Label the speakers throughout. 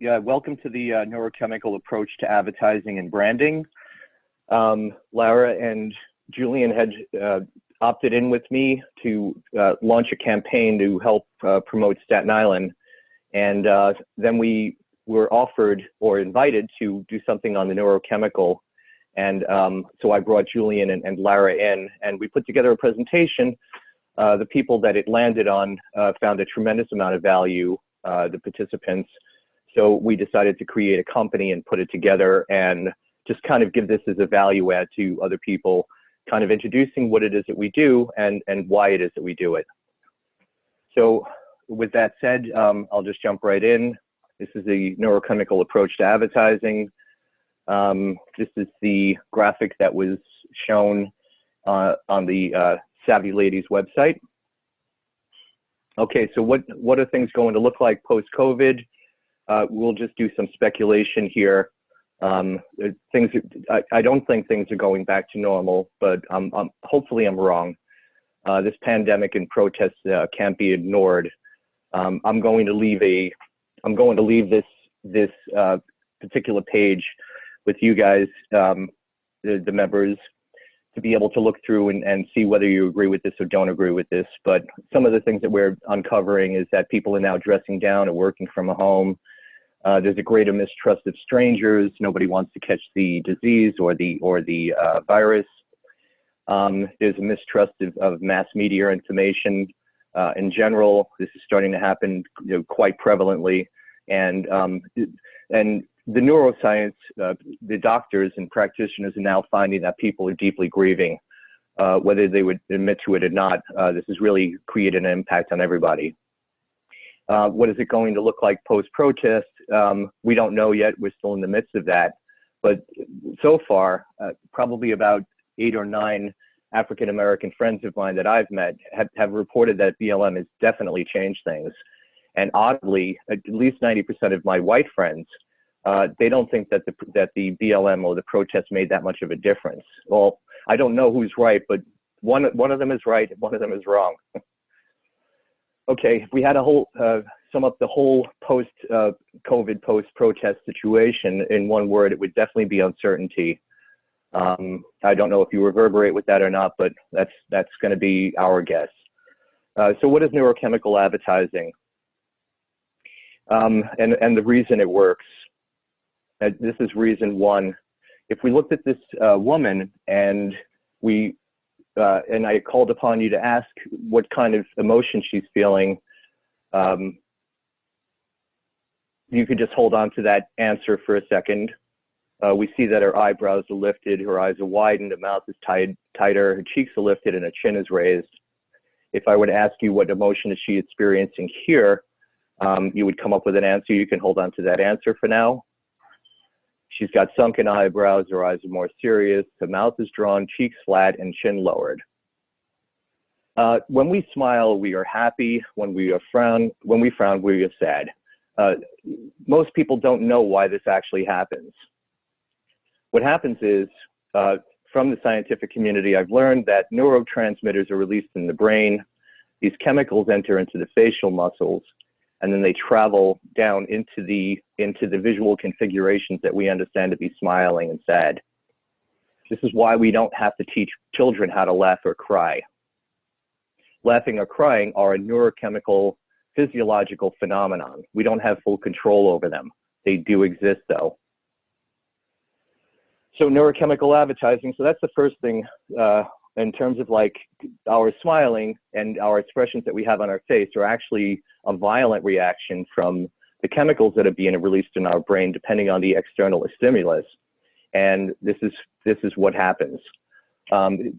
Speaker 1: welcome to the Neurochemical Approach to Advertising and Branding. Lara and Julien had opted in with me to launch a campaign to help promote Staten Island. And then we were offered or invited to do something on the neurochemical. And so I brought Julien and Lara in, and we put together a presentation. The people that it landed on found a tremendous amount of value, the participants. So we decided to create a company and put it together and just kind of give this as a value add to other people, kind of introducing what it is that we do and why it is that we do it. So with that said, I'll just jump right in. This is the Neurochemical Approach to Advertising. This is the graphic that was shown on the Savvy Ladies website. Okay, so what are things going to look like post-COVID? We'll just do some speculation here. I don't think things are going back to normal, but hopefully I'm wrong. This pandemic and protests can't be ignored. I'm going to leave this particular page with you guys, the members, to be able to look through and see whether you agree with this or don't agree with this. But some of the things that we're uncovering is that people are now dressing down or working from home. There's a greater mistrust of strangers. Nobody wants to catch the disease or the virus. There's a mistrust of mass media information in general. This is starting to happen, quite prevalently, and the neuroscience, the doctors and practitioners are now finding that people are deeply grieving, whether they would admit to it or not. This has really created an impact on everybody. What is it going to look like post-protest? We don't know yet. We're still in the midst of that. But so far, probably about 8 or 9 African-American friends of mine that I've met have reported that BLM has definitely changed things. And oddly, at least 90% of my white friends, they don't think that the BLM or the protest made that much of a difference. Well, I don't know who's right, but one of them is right, one of them is wrong. Okay, if we had sum up the whole post-COVID, post-protest situation in one word, it would definitely be uncertainty. I don't know if you reverberate with that or not, but that's going to be our guess. So what is neurochemical advertising? And the reason it works. This is reason one. If we looked at this woman and I called upon you to ask what kind of emotion she's feeling, you could just hold on to that answer for a second. We see that her eyebrows are lifted, her eyes are widened, her mouth is tighter, her cheeks are lifted, and her chin is raised. If I were to ask you what emotion is she experiencing here, you would come up with an answer. You can hold on to that answer for now. She's got sunken eyebrows, her eyes are more serious, her mouth is drawn, cheeks flat, and chin lowered. When we smile, we are happy. When we frown, we are sad. Most people don't know why this actually happens. What happens is, from the scientific community, I've learned that neurotransmitters are released in the brain. These chemicals enter into the facial muscles, and then they travel down into the visual configurations that we understand to be smiling and sad. This is why we don't have to teach children how to laugh or cry. Laughing or crying are a neurochemical, physiological phenomenon. We don't have full control over them. They do exist, though. So neurochemical advertising, so that's the first thing in terms of like our smiling and our expressions that we have on our face are actually a violent reaction from the chemicals that are being released in our brain depending on the external stimulus. And this is what happens.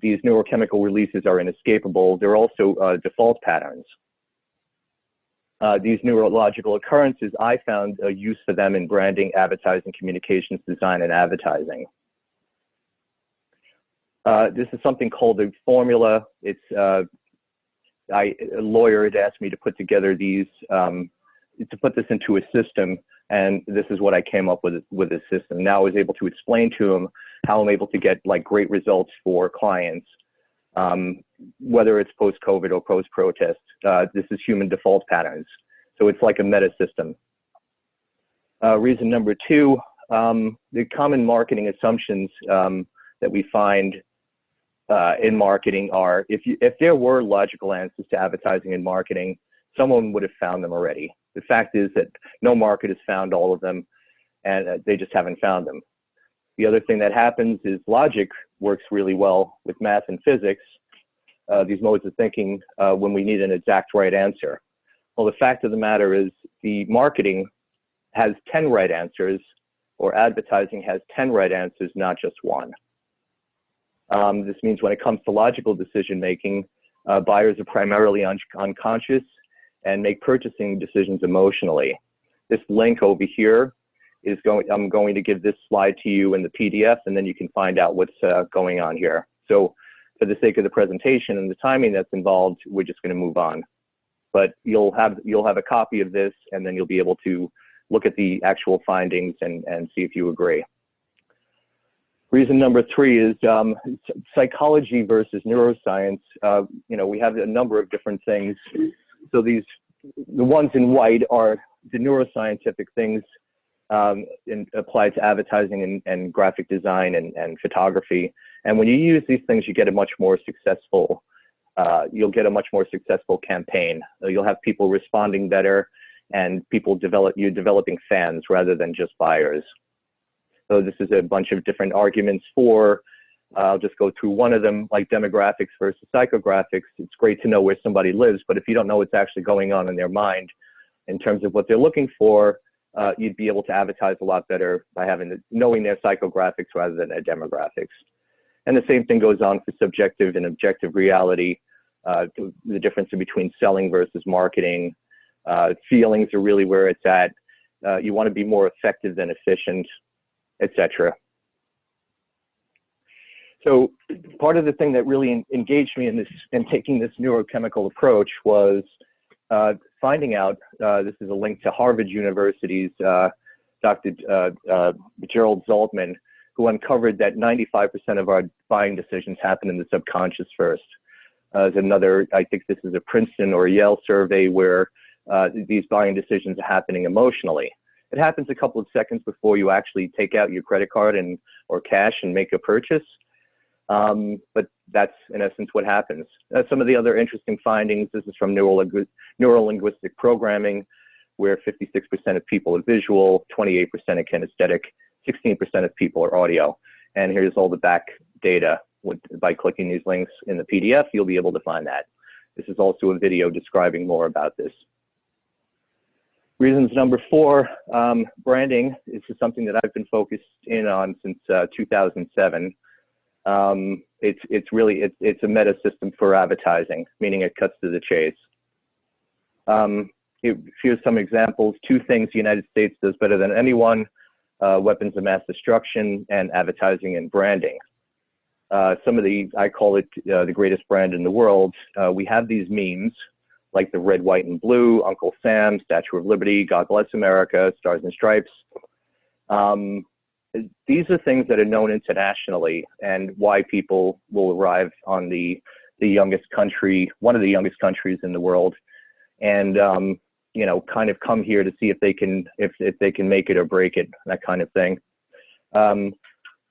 Speaker 1: These neurochemical releases are inescapable. They're also default patterns. These neurological occurrences, I found a use for them in branding, advertising, communications, design, and advertising. This is something called a formula. It's a lawyer had asked me to put together these, to put this into a system, and this is what I came up with a system. Now I was able to explain to him how I'm able to get like great results for clients, whether it's post-COVID or post-protest. This is human default patterns. So it's like a meta system. Reason number two, the common marketing assumptions that we find in marketing are, if there were logical answers to advertising and marketing, someone would have found them already. The fact is that no market has found all of them, and they just haven't found them. The other thing that happens is logic works really well with math and physics, these modes of thinking, when we need an exact right answer. Well, the fact of the matter is the marketing has 10 right answers, or advertising has 10 right answers, not just one. This means when it comes to logical decision making, buyers are primarily unconscious and make purchasing decisions emotionally. This link over here is I'm going to give this slide to you in the PDF, and then you can find out what's going on here. So for the sake of the presentation and the timing that's involved, we're just going to move on. But you'll have a copy of this, and then you'll be able to look at the actual findings and see if you agree. Reason number three is psychology versus neuroscience. We have a number of different things. So the ones in white are the neuroscientific things applied to advertising and graphic design and photography. And when you use these things, you get a much more successful, you'll get a much more successful campaign. You'll have people responding better, and you're developing fans rather than just buyers. So this is a bunch of different arguments for, I'll just go through one of them, like demographics versus psychographics. It's great to know where somebody lives, but if you don't know what's actually going on in their mind in terms of what they're looking for, you'd be able to advertise a lot better by knowing their psychographics rather than their demographics. And the same thing goes on for subjective and objective reality, the difference between selling versus marketing. Feelings are really where it's at. You want to be more effective than efficient, etc. So part of the thing that really engaged me in taking this neurochemical approach was finding out, this is a link to Harvard University's Dr. Gerald Zaltman, who uncovered that 95% of our buying decisions happen in the subconscious first. There's another, I think this is a Princeton or Yale survey where these buying decisions are happening emotionally. It happens a couple of seconds before you actually take out your credit card or cash and make a purchase. But that's in essence what happens. Some of the other interesting findings, this is from neuro-linguistic programming, where 56% of people are visual, 28% are kinesthetic, 16% of people are audio. And here's all the back data. By clicking these links in the PDF, you'll be able to find that. This is also a video describing more about this. Reasons number four, branding. This is something that I've been focused in on since 2007. It's a meta system for advertising, meaning it cuts to the chase. Here's some examples. Two things the United States does better than anyone: weapons of mass destruction and advertising and branding. I call it the greatest brand in the world. We have these memes, like the red, white, and blue, Uncle Sam, Statue of Liberty, God Bless America, Stars and Stripes. These are things that are known internationally, and why people will arrive on the youngest country, one of the youngest countries in the world, and kind of come here to see if they can make it or break it, that kind of thing.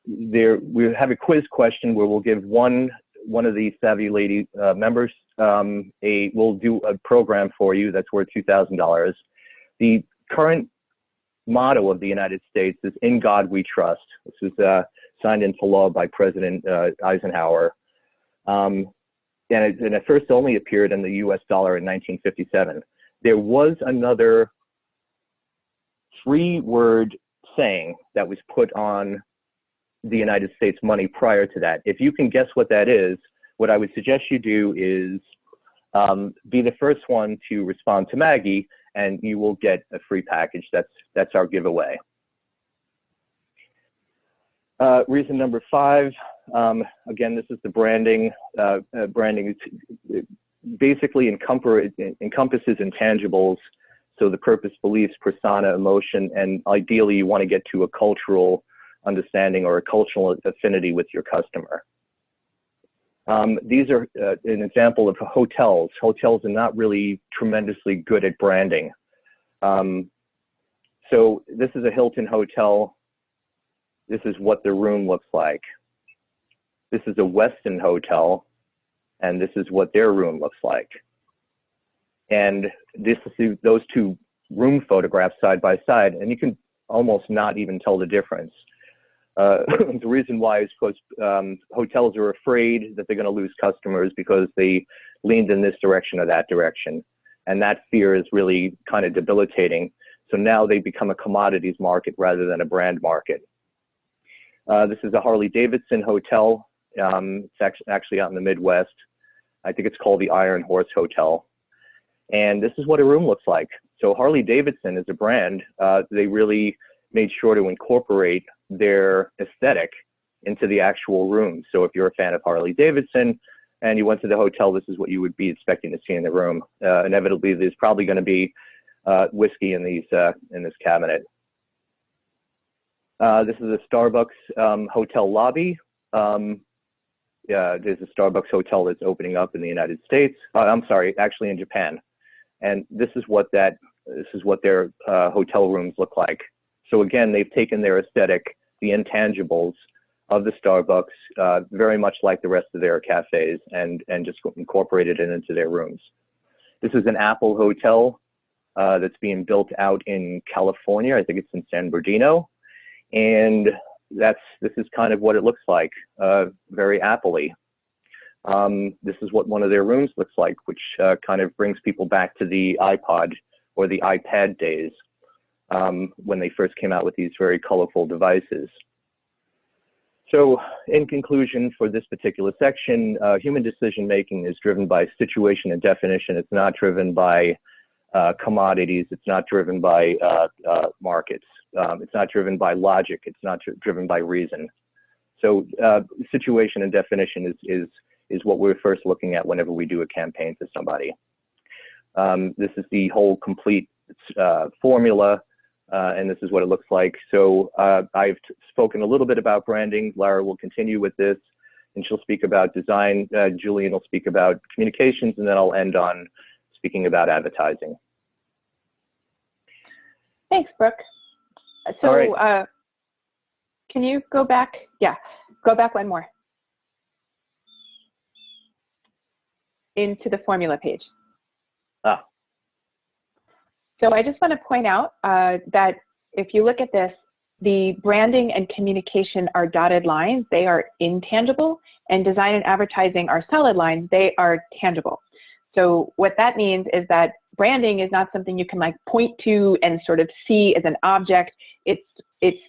Speaker 1: We have a quiz question where we'll give one of the Savvy Lady members we'll do a program for you that's worth $2,000. The current motto of the United States is "In God We Trust." This is signed into law by President Eisenhower. And it first only appeared in the US dollar in 1957. There was another 3-word saying that was put on the United States money prior to that. If you can guess what that is, what I would suggest you do is be the first one to respond to Maggie, and you will get a free package. That's our giveaway. Reason number 5, again, this is the branding. Branding basically encompasses intangibles. So the purpose, beliefs, persona, emotion, and ideally you want to get to a cultural understanding or a cultural affinity with your customer. These are an example of hotels. Hotels are not really tremendously good at branding. So this is a Hilton hotel. This is what the room looks like. This is a Westin hotel, and this is what their room looks like. And this is those two room photographs side by side, and you can almost not even tell the difference. The reason why is because hotels are afraid that they're going to lose customers because they leaned in this direction or that direction. And that fear is really kind of debilitating. So now they become a commodities market rather than a brand market. This is a Harley Davidson hotel. It's actually out in the Midwest. I think it's called the Iron Horse Hotel. And this is what a room looks like. So Harley Davidson is a brand. They really made sure to incorporate their aesthetic into the actual room. So if you're a fan of Harley Davidson and you went to the hotel, this is what you would be expecting to see in the room. Inevitably, there's probably going to be whiskey in this cabinet. This is a Starbucks hotel lobby. There's a Starbucks hotel that's opening up in the United States. I'm sorry, actually in Japan. And this is what their hotel rooms look like. So again, they've taken their aesthetic, the intangibles of the Starbucks, very much like the rest of their cafes, and just incorporated it into their rooms. This is an Apple hotel that's being built out in California. I think it's in San Bernardino. And this is kind of what it looks like, very Apple-y. This is what one of their rooms looks like, which kind of brings people back to the iPod or the iPad days when they first came out with these very colorful devices. So in conclusion, for this particular section, human decision-making is driven by situation and definition. It's not driven by commodities. It's not driven by markets. It's not driven by logic. It's not driven by reason. So situation and definition is what we're first looking at whenever we do a campaign to somebody. This is the whole complete formula, and this is what it looks like. So I've spoken a little bit about branding. Lara will continue with this, and she'll speak about design. Julien will speak about communications, and then I'll end on speaking about advertising.
Speaker 2: Thanks, Breuk. So right. Can you go back? Yeah, go back one more. Into the formula page. So I just want to point out that if you look at this, the branding and communication are dotted lines. They are intangible, and design and advertising are solid lines. They are tangible. So what that means is that branding is not something you can like point to and sort of see as an object. It's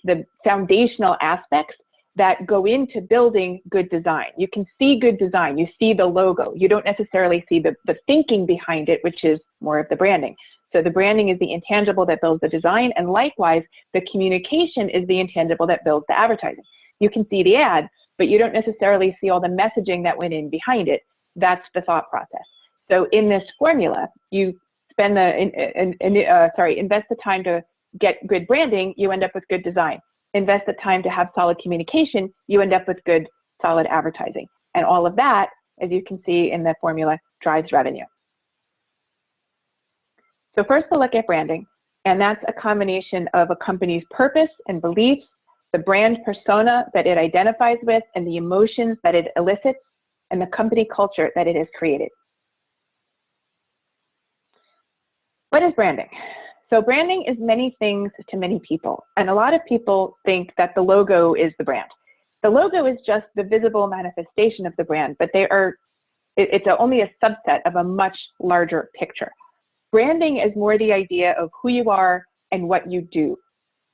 Speaker 2: the foundational aspects that go into building good design. You can see good design. You see the logo. You don't necessarily see the thinking behind it, which is more of the branding. So the branding is the intangible that builds the design, and likewise, the communication is the intangible that builds the advertising. You can see the ad, but you don't necessarily see all the messaging that went in behind it. That's the thought process. So in this formula, you spend invest the time to get good branding, you end up with good design. Invest the time to have solid communication, you end up with good, solid advertising. And all of that, as you can see in the formula, drives revenue. So first we'll look at branding, and that's a combination of a company's purpose and beliefs, the brand persona that it identifies with, and the emotions that it elicits, and the company culture that it has created. What is branding? So branding is many things to many people, and a lot of people think that the logo is the brand. The logo is just the visible manifestation of the brand, but it's only a subset of a much larger picture. Branding is more the idea of who you are and what you do.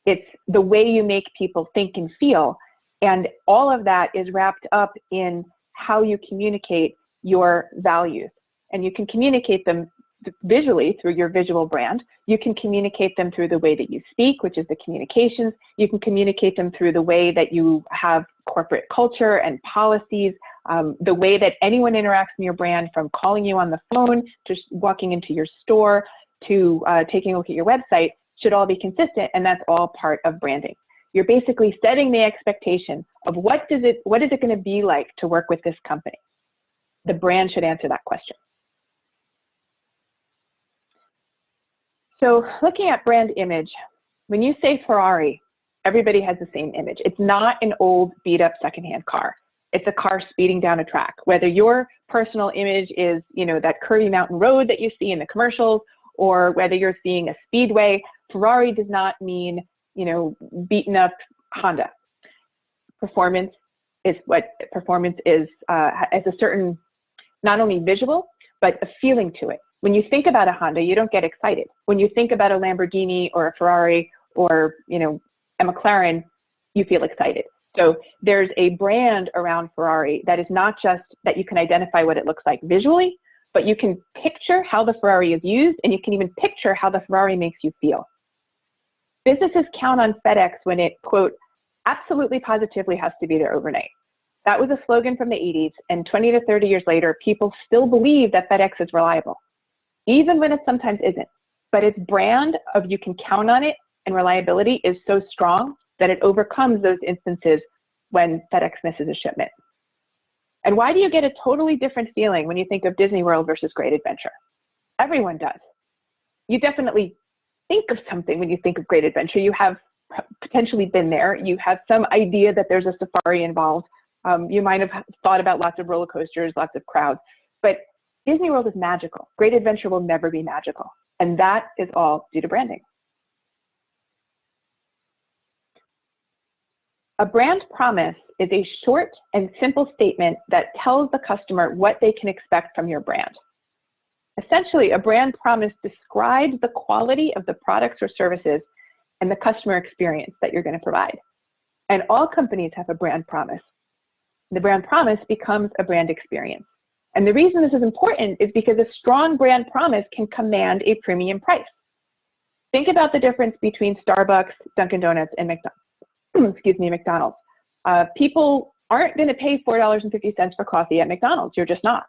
Speaker 2: It's the way you make people think and feel, and all of that is wrapped up in how you communicate your values. And you can communicate them visually through your visual brand. You can communicate them through the way that you speak, which is the communications. You can communicate them through the way that you have corporate culture and policies, the way that anyone interacts in your brand, from calling you on the phone to walking into your store to taking a look at your website, should all be consistent, and that's all part of branding. You're basically setting the expectation of what is it going to be like to work with this company. The brand should answer that question. So looking at brand image, when you say Ferrari, everybody has the same image. It's not an old beat up secondhand car. It's a car speeding down a track. Whether your personal image is, that curvy mountain road that you see in the commercials, or whether you're seeing a speedway, Ferrari does not mean, beaten up Honda. Performance is what performance is, as a certain, not only visual, but a feeling to it. When you think about a Honda, you don't get excited. When you think about a Lamborghini or a Ferrari or, a McLaren, you feel excited. So there's a brand around Ferrari that is not just that you can identify what it looks like visually, but you can picture how the Ferrari is used, and you can even picture how the Ferrari makes you feel. Businesses count on FedEx when it, quote, absolutely positively has to be there overnight. That was a slogan from the 80s, and 20 to 30 years later, people still believe that FedEx is reliable, even when it sometimes isn't. But its brand of you can count on it and reliability is so strong that it overcomes those instances when FedEx misses a shipment. And why do you get a totally different feeling when you think of Disney World versus Great Adventure? Everyone does. You definitely think of something when you think of Great Adventure. You have potentially been there. You have some idea that there's a safari involved. You might have thought about lots of roller coasters, lots of crowds. But Disney World is magical. Great Adventure will never be magical. And that is all due to branding. A brand promise is a short and simple statement that tells the customer what they can expect from your brand. Essentially, a brand promise describes the quality of the products or services and the customer experience that you're going to provide. And all companies have a brand promise. The brand promise becomes a brand experience. And the reason this is important is because a strong brand promise can command a premium price. Think about the difference between Starbucks, Dunkin' Donuts, and McDonald's. People aren't going to pay $4.50 for coffee at McDonald's. You're just not.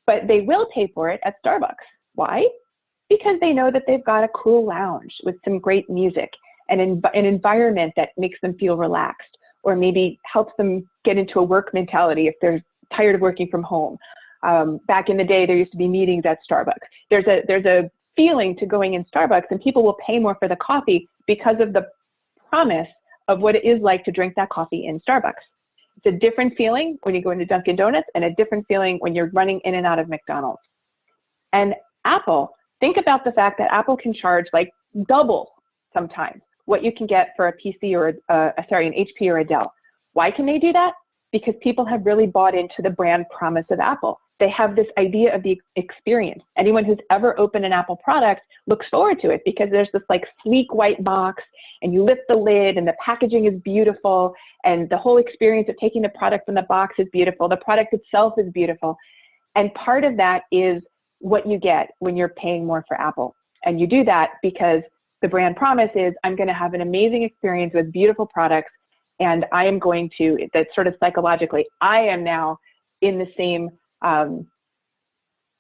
Speaker 2: But they will pay for it at Starbucks. Why? Because they know that they've got a cool lounge with some great music and an environment that makes them feel relaxed, or maybe helps them get into a work mentality if they're tired of working from home. Back in the day, there used to be meetings at Starbucks. There's a feeling to going in Starbucks, and people will pay more for the coffee because of the promise of what it is like to drink that coffee in Starbucks. It's a different feeling when you go into Dunkin' Donuts and a different feeling when you're running in and out of McDonald's. And Apple, think about the fact that Apple can charge like double sometimes what you can get for a PC or an HP or a Dell. Why can they do that? Because people have really bought into the brand promise of Apple. They have this idea of the experience. Anyone who's ever opened an Apple product looks forward to it because there's this like sleek white box, and you lift the lid and the packaging is beautiful, and the whole experience of taking the product from the box is beautiful. The product itself is beautiful. And part of that is what you get when you're paying more for Apple. And you do that because the brand promise is, I'm going to have an amazing experience with beautiful products, and I am going to, that's sort of psychologically, I am now in the same,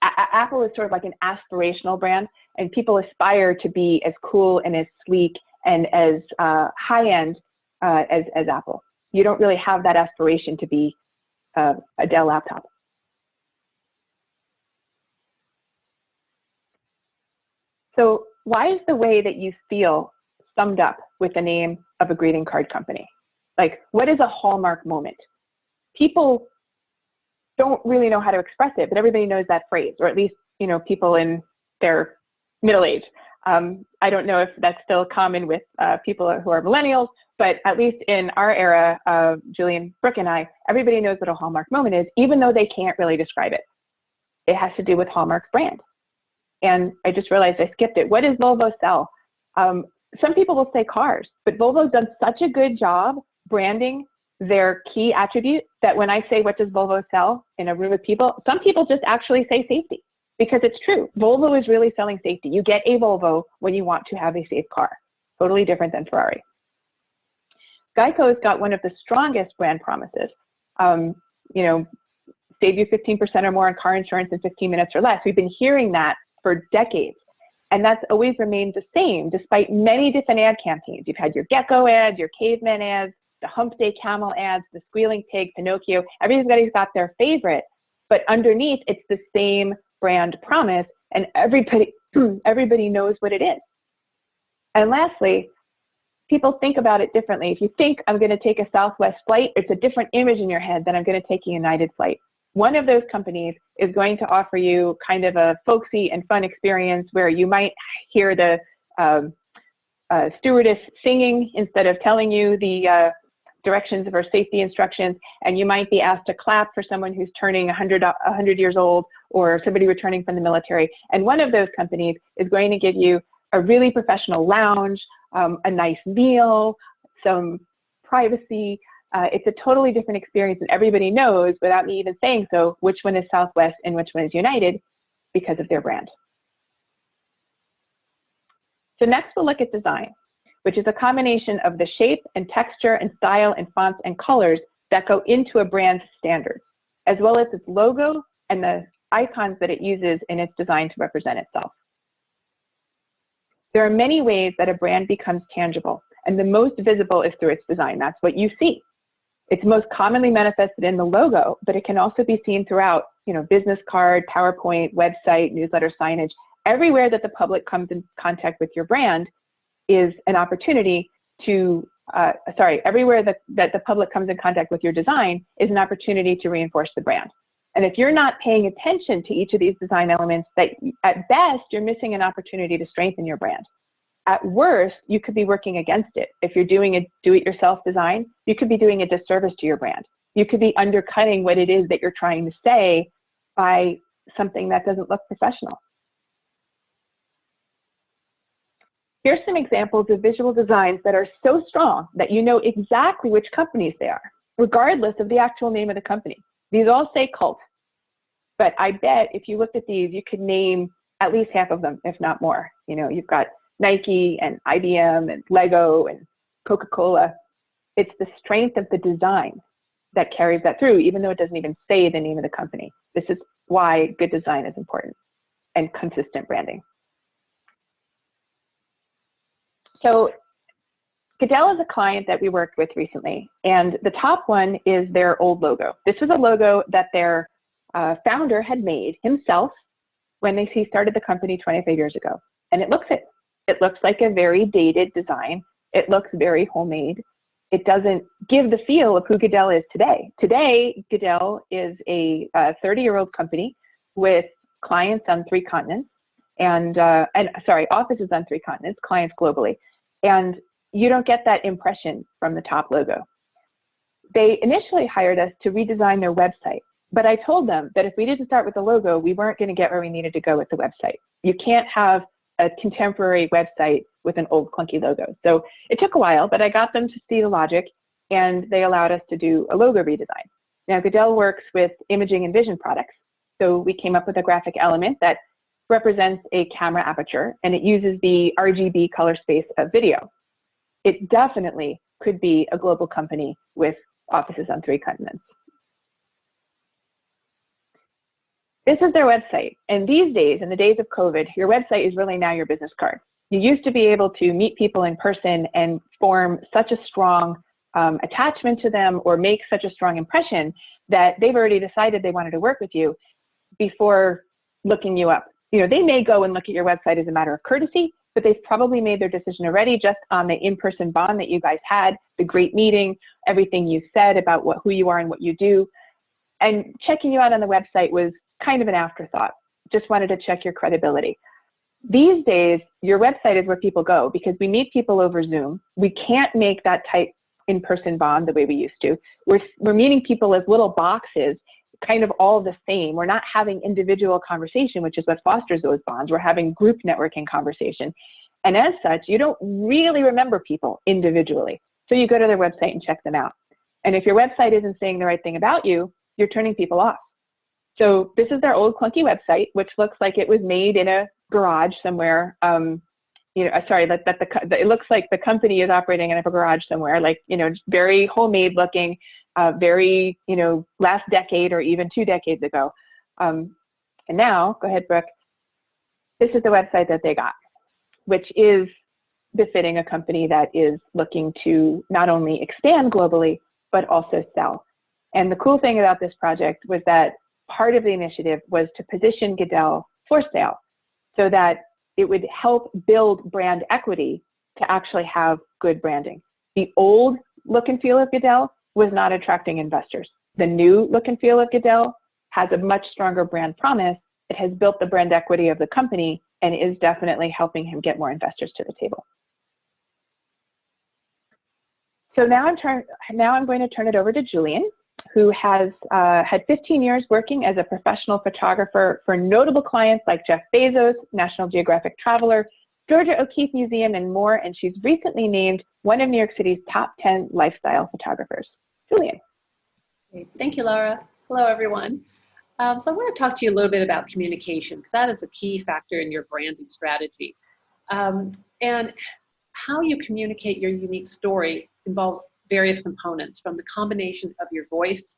Speaker 2: Apple is sort of like an aspirational brand, and people aspire to be as cool and as sleek and as high-end as Apple. You don't really have that aspiration to be a Dell laptop. So why is the way that you feel summed up with the name of a greeting card company? Like, what is a hallmark moment? People don't really know how to express it, but everybody knows that phrase, or at least, people in their middle age. I don't know if that's still common with people who are millennials, but at least in our era, Julien, Breuk, and I, everybody knows what a hallmark moment is, even though they can't really describe it. It has to do with Hallmark's brand. And I just realized I skipped it. What does Volvo sell? Some people will say cars, but Volvo's done such a good job branding their key attribute that when I say, what does Volvo sell in a room of people, some people just actually say safety, because it's true. Volvo is really selling safety. You get a Volvo when you want to have a safe car. Totally different than Ferrari. Geico's got one of the strongest brand promises. Save you 15% or more on car insurance in 15 minutes or less. We've been hearing that for decades. And that's always remained the same, despite many different ad campaigns. You've had your gecko ads, your caveman ads, the hump day camel ads, the squealing pig, Pinocchio. Everybody's got their favorite, but underneath it's the same brand promise, and everybody knows what it is. And lastly, people think about it differently. If you think I'm going to take a Southwest flight, it's a different image in your head than I'm going to take a United flight. One of those companies is going to offer you kind of a folksy and fun experience where you might hear the stewardess singing instead of telling you the directions of her safety instructions, and you might be asked to clap for someone who's turning 100 years old or somebody returning from the military. And one of those companies is going to give you a really professional lounge, a nice meal, some privacy. It's a totally different experience, and everybody knows, without me even saying so, which one is Southwest and which one is United because of their brand. So next we'll look at design, which is a combination of the shape and texture and style and fonts and colors that go into a brand's standards, as well as its logo and the icons that it uses in its design to represent itself. There are many ways that a brand becomes tangible, and the most visible is through its design. That's what you see. It's most commonly manifested in the logo, but it can also be seen throughout, business card, PowerPoint, website, newsletter, signage. Everywhere that the public comes in contact with your brand is an opportunity to, everywhere that the public comes in contact with your design is an opportunity to reinforce the brand. And if you're not paying attention to each of these design elements, that at best, you're missing an opportunity to strengthen your brand. At worst, you could be working against it. If you're doing a do-it-yourself design, you could be doing a disservice to your brand. You could be undercutting what it is that you're trying to say by something that doesn't look professional. Here's some examples of visual designs that are so strong that you know exactly which companies they are, regardless of the actual name of the company. These all say cult, but I bet if you looked at these, you could name at least half of them, if not more. You've got Nike and IBM and Lego and Coca-Cola. It's the strength of the design that carries that through, even though it doesn't even say the name of the company. This is why good design is important and consistent branding. So Goodell is a client that we worked with recently, and the top one is their old logo. This is a logo that their founder had made himself when he started the company 25 years ago. And it looks like a very dated design. It looks very homemade. It doesn't give the feel of who Goodell is today. Today, Goodell is a 30-year-old company with clients on 3 continents, offices on 3 continents, clients globally. And you don't get that impression from the top logo. They initially hired us to redesign their website, but I told them that if we didn't start with the logo, we weren't going to get where we needed to go with the website. You can't have a contemporary website with an old clunky logo. So it took a while, but I got them to see the logic, and they allowed us to do a logo redesign. Now, Goodell works with imaging and vision products, so we came up with a graphic element that represents a camera aperture, and it uses the RGB color space of video. It definitely could be a global company with offices on 3 continents. This is their website. And these days, in the days of COVID, your website is really now your business card. You used to be able to meet people in person and form such a strong attachment to them or make such a strong impression that they've already decided they wanted to work with you before looking you up. They may go and look at your website as a matter of courtesy, but they've probably made their decision already just on the in-person bond that you guys had, the great meeting, everything you said about who you are and what you do. And checking you out on the website was kind of an afterthought. Just wanted to check your credibility. These days, your website is where people go because we meet people over Zoom. We can't make that tight in-person bond the way we used to. We're meeting people as little boxes, kind of all the same. We're not having individual conversation, which is what fosters those bonds. We're having group networking conversation. And as such, you don't really remember people individually. So you go to their website and check them out. And if your website isn't saying the right thing about you, you're turning people off. So this is their old clunky website, which looks like it was made in a garage somewhere. It looks like the company is operating in a garage somewhere, very homemade looking, very, last decade or even 2 decades ago. And now, go ahead, Breuk. This is the website that they got, which is befitting a company that is looking to not only expand globally, but also sell. And the cool thing about this project was that part of the initiative was to position Goodell for sale so that it would help build brand equity to actually have good branding. The old look and feel of Goodell was not attracting investors. The new look and feel of Goodell has a much stronger brand promise. It has built the brand equity of the company and is definitely helping him get more investors to the table. So now I'm going to turn it over to Julien, who has had 15 years working as a professional photographer for notable clients like Jeff Bezos, National Geographic Traveler, Georgia O'Keeffe Museum, and more, and she's recently named one of New York City's top 10 lifestyle photographers. Julien.
Speaker 3: Thank you, Lara. Hello, everyone. So I want to talk to you a little bit about communication, because that is a key factor in your branding strategy. And how you communicate your unique story involves various components, from the combination of your voice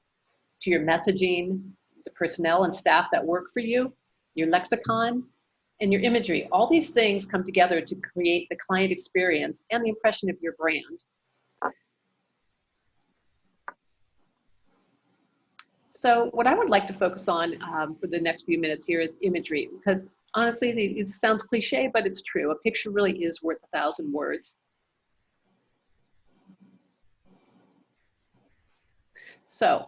Speaker 3: to your messaging, the personnel and staff that work for you, your lexicon, and your imagery. All these things come together to create the client experience and the impression of your brand. So what I would like to focus on for the next few minutes here is imagery, because honestly, it sounds cliche, but it's true. A picture really is worth 1,000 words. So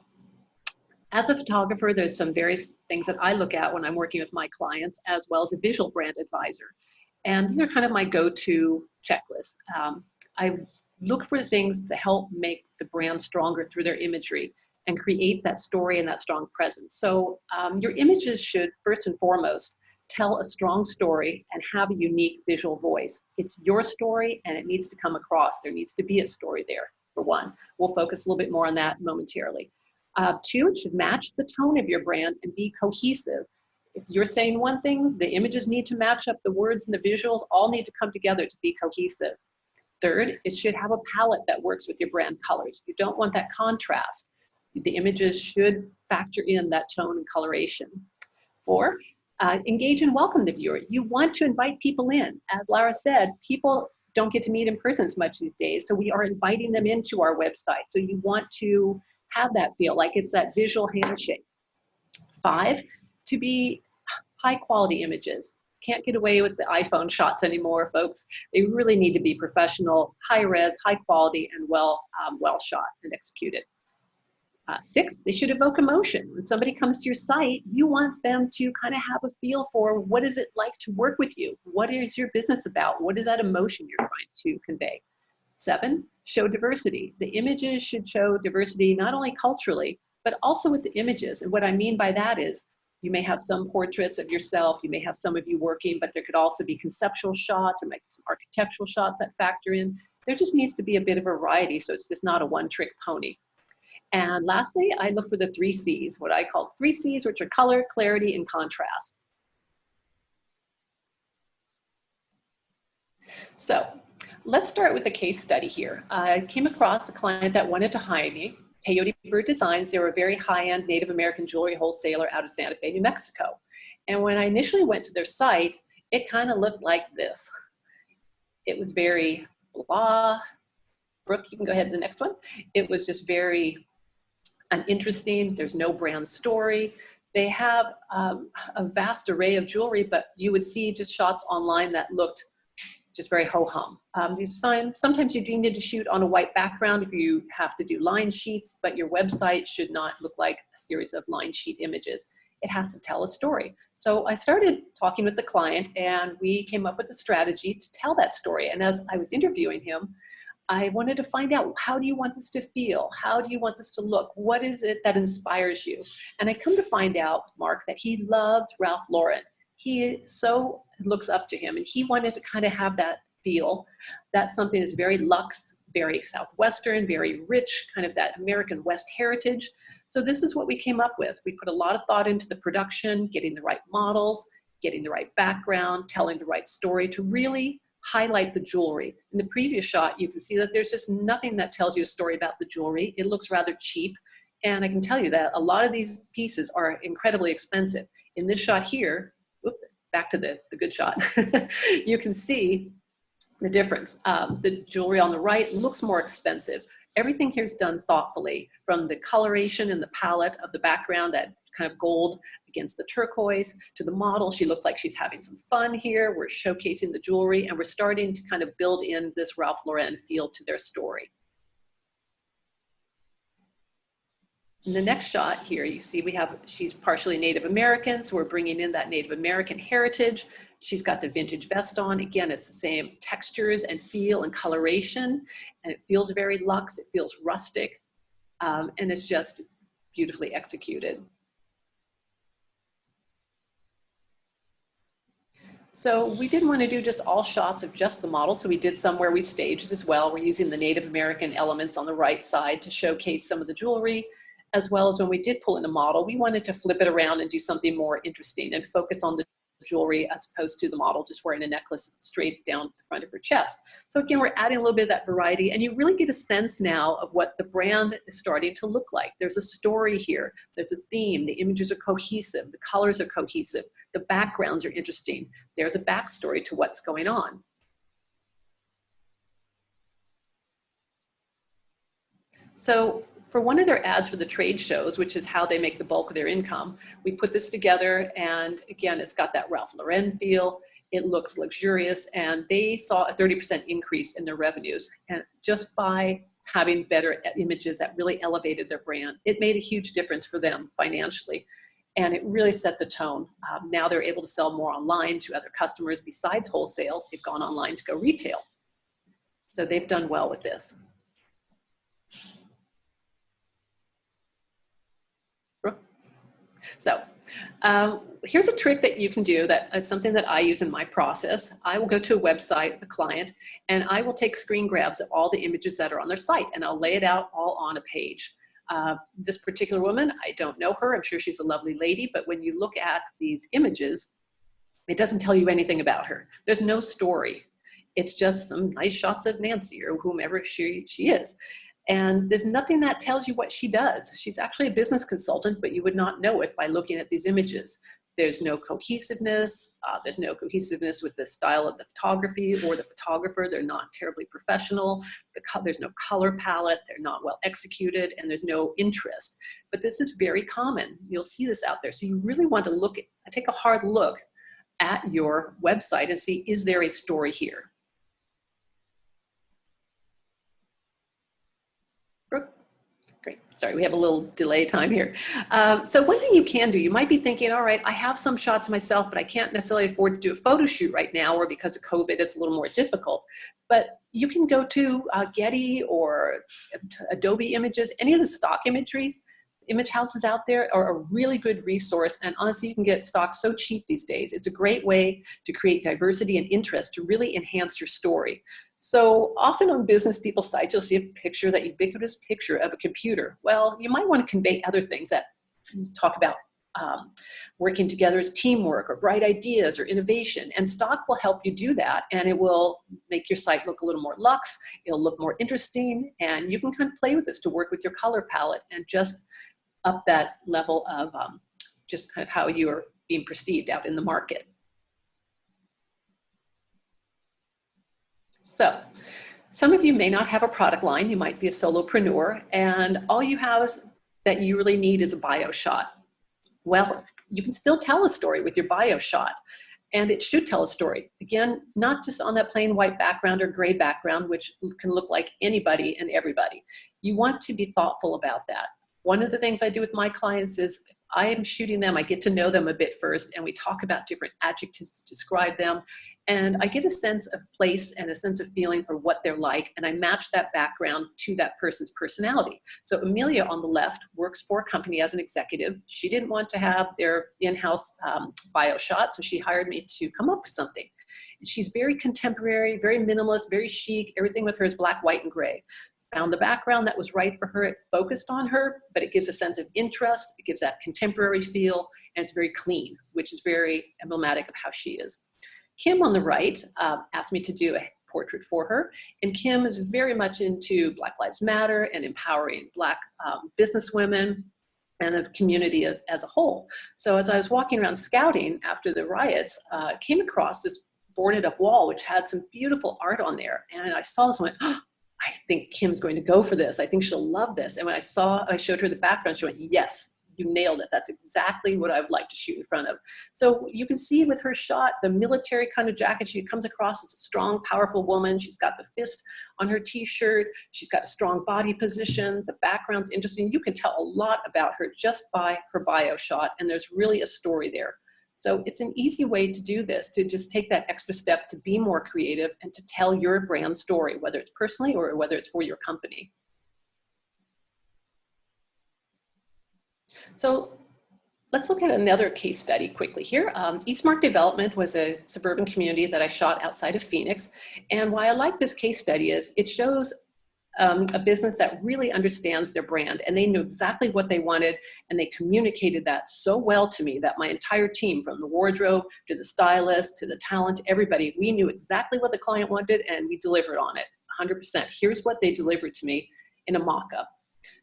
Speaker 3: as a photographer, there's some various things that I look at when I'm working with my clients, as well as a visual brand advisor. And these are kind of my go-to checklist. I look for things that help make the brand stronger through their imagery and create that story and that strong presence. So your images should, first and foremost, tell a strong story and have a unique visual voice. It's your story and it needs to come across. There needs to be a story there, for one. We'll focus a little bit more on that momentarily. Two, it should match the tone of your brand and be cohesive. If you're saying one thing, the images need to match up, the words and the visuals all need to come together to be cohesive. Third, it should have a palette that works with your brand colors. You don't want that contrast. The images should factor in that tone and coloration. Four, engage and welcome the viewer. You want to invite people in. As Lara said, people don't get to meet in person as much these days, so we are inviting them into our website. So you want to have that feel like it's that visual handshake. Five, to be high quality images. Can't get away with the iPhone shots anymore, folks. They really need to be professional, high res, high quality, and well shot and executed. Six, they should evoke emotion. When somebody comes to your site, you want them to kind of have a feel for what is it like to work with you? What is your business about? What is that emotion you're trying to convey? Seven, show diversity. The images should show diversity not only culturally, but also with the images. And what I mean by that is you may have some portraits of yourself, you may have some of you working, but there could also be conceptual shots or maybe some architectural shots that factor in. There just needs to be a bit of variety, so it's just not a one-trick pony. And lastly, I look for the 3 C's, what I call 3 C's, which are color, clarity, and contrast. So let's start with the case study here. I came across a client that wanted to hire me, Peyote Designs. They were a very high-end Native American jewelry wholesaler out of Santa Fe, New Mexico. And when I initially went to their site, it kind of looked like this. It was very blah. Brooke, you can go ahead to the next one. It was just very uninteresting. There's no brand story. They have a vast array of jewelry, but you would see just shots online that looked just very ho-hum. Sometimes you do need to shoot on a white background if you have to do line sheets, but your website should not look like a series of line sheet images. It has to tell a story. So I started talking with the client and we came up with a strategy to tell that story. And as I was interviewing him, I wanted to find out, how do you want this to feel? How do you want this to look? What is it that inspires you? And I come to find out, Mark, that he loved Ralph Lauren. He so looks up to him and he wanted to kind of have that feel. That's something that's very luxe, very Southwestern, very rich, kind of that American West heritage. So this is what we came up with. We put a lot of thought into the production, getting the right models, getting the right background, telling the right story to really highlight the jewelry. In the previous shot, you can see that there's just nothing that tells you a story about the jewelry. It looks rather cheap. And I can tell you that a lot of these pieces are incredibly expensive. In this shot here, back to the good shot, you can see the difference. The jewelry on the right looks more expensive. Everything here is done thoughtfully, from the coloration and the palette of the background, that kind of gold against the turquoise, to the model. She looks like she's having some fun here. We're showcasing the jewelry, and we're starting to kind of build in this Ralph Lauren feel to their story. In the next shot here, you see she's partially Native American, so we're bringing in that Native American heritage. She's got the vintage vest on. Again, it's the same textures and feel and coloration, and it feels very luxe, it feels rustic, and it's just beautifully executed. So we didn't want to do just all shots of just the model, so we did some where we staged as well. We're using the Native American elements on the right side to showcase some of the jewelry, as well as when we did pull in a model, we wanted to flip it around and do something more interesting and focus on the jewelry as opposed to the model just wearing a necklace straight down the front of her chest. So again, we're adding a little bit of that variety, and you really get a sense now of what the brand is starting to look like. There's a story here, there's a theme, the images are cohesive, the colors are cohesive, the backgrounds are interesting, there's a backstory to what's going on. So for one of their ads for the trade shows, which is how they make the bulk of their income, we put this together, and again, it's got that Ralph Lauren feel. It looks luxurious, and they saw a 30% increase in their revenues, and just by having better images that really elevated their brand. It made a huge difference for them financially, and it really set the tone. Now they're able to sell more online to other customers besides wholesale. They've gone online to go retail. So they've done well with this. So here's a trick that you can do that is something that I use in my process. I will go to a website of the client, and I will take screen grabs of all the images that are on their site, and I'll lay it out all on a page. This particular woman, I don't know her. I'm sure she's a lovely lady, but when you look at these images, it doesn't tell you anything about her. There's no story. It's just some nice shots of Nancy or whomever she is. And there's nothing that tells you what she does. She's actually a business consultant, but you would not know it by looking at these images. There's no cohesiveness. There's no cohesiveness with the style of the photography or the photographer. They're not terribly professional. There's no color palette. They're not well executed, and there's no interest. But this is very common. You'll see this out there. So you really want to take a hard look at your website and see, is there a story here? Great. Sorry, we have a little delay time here. So one thing you can do, you might be thinking, all right, I have some shots myself, but I can't necessarily afford to do a photo shoot right now, or because of COVID, it's a little more difficult. But you can go to Getty or Adobe Images. Any of the stock image houses out there are a really good resource, and honestly, you can get stock so cheap these days. It's a great way to create diversity and interest to really enhance your story. So often on business people's sites, you'll see a picture, that ubiquitous picture of a computer. Well, you might want to convey other things that talk about working together as teamwork or bright ideas or innovation. And stock will help you do that, and it will make your site look a little more luxe. It'll look more interesting, and you can kind of play with this to work with your color palette and just up that level of just kind of how you are being perceived out in the market. So some of you may not have a product line. You might be a solopreneur, and all you have that you really need is a bio shot. Well, you can still tell a story with your bio shot, and it should tell a story. Again, not just on that plain white background or gray background, which can look like anybody and everybody. You want to be thoughtful about that. One of the things I do with my clients is I am shooting them, I get to know them a bit first, and we talk about different adjectives to describe them, and I get a sense of place and a sense of feeling for what they're like, and I match that background to that person's personality. So Amelia on the left works for a company as an executive. She didn't want to have their in-house bio shot, so she hired me to come up with something. She's very contemporary, very minimalist, very chic. Everything with her is black, white, and gray. Found the background that was right for her. It focused on her, but it gives a sense of interest. It gives that contemporary feel, and it's very clean, which is very emblematic of how she is. Kim on the right asked me to do a portrait for her, and Kim is very much into Black Lives Matter and empowering Black businesswomen and the community as a whole. So as I was walking around scouting after the riots, came across this boarded up wall which had some beautiful art on there, and I saw this and went, oh, I think Kim's going to go for this. I think she'll love this. And when I showed her the background, she went, yes, you nailed it. That's exactly what I would like to shoot in front of. So you can see with her shot, the military kind of jacket, she comes across as a strong, powerful woman. She's got the fist on her t-shirt. She's got a strong body position. The background's interesting. You can tell a lot about her just by her bio shot, and there's really a story there. So it's an easy way to do this, to just take that extra step to be more creative and to tell your brand story, whether it's personally or whether it's for your company. So let's look at another case study quickly here. Eastmark Development was a suburban community that I shot outside of Phoenix. And why I like this case study is it shows a business that really understands their brand, and they knew exactly what they wanted, and they communicated that so well to me that my entire team, from the wardrobe to the stylist to the talent, everybody, we knew exactly what the client wanted and we delivered on it 100%. Here's what they delivered to me in a mock-up.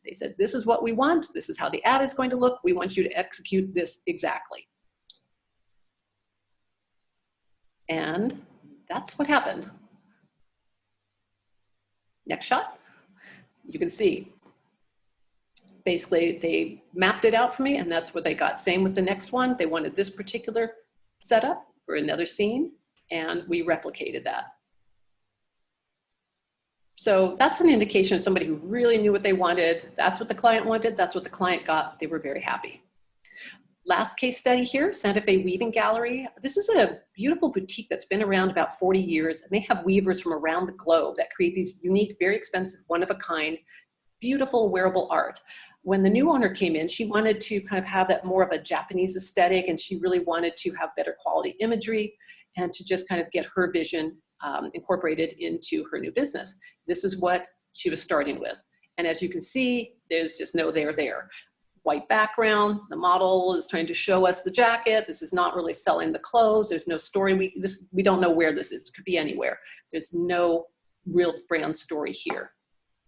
Speaker 3: They said, this is what we want. This is how the ad is going to look. We want you to execute this exactly. And that's what happened. Next shot. You can see, basically they mapped it out for me, and that's what they got. Same with the next one. They wanted this particular setup for another scene, and we replicated that. So that's an indication of somebody who really knew what they wanted. That's what the client wanted. That's what the client got. They were very happy. Last case study here, Santa Fe Weaving Gallery. This is a beautiful boutique that's been around about 40 years, and they have weavers from around the globe that create these unique, very expensive, one-of-a-kind, beautiful wearable art. When the new owner came in, she wanted to kind of have that more of a Japanese aesthetic, and she really wanted to have better quality imagery and to just kind of get her vision incorporated into her new business. This is what she was starting with. And as you can see, there's just no there. White background, the model is trying to show us the jacket. This is not really selling the clothes. There's no story. We don't know where this is. It could be anywhere. There's no real brand story here.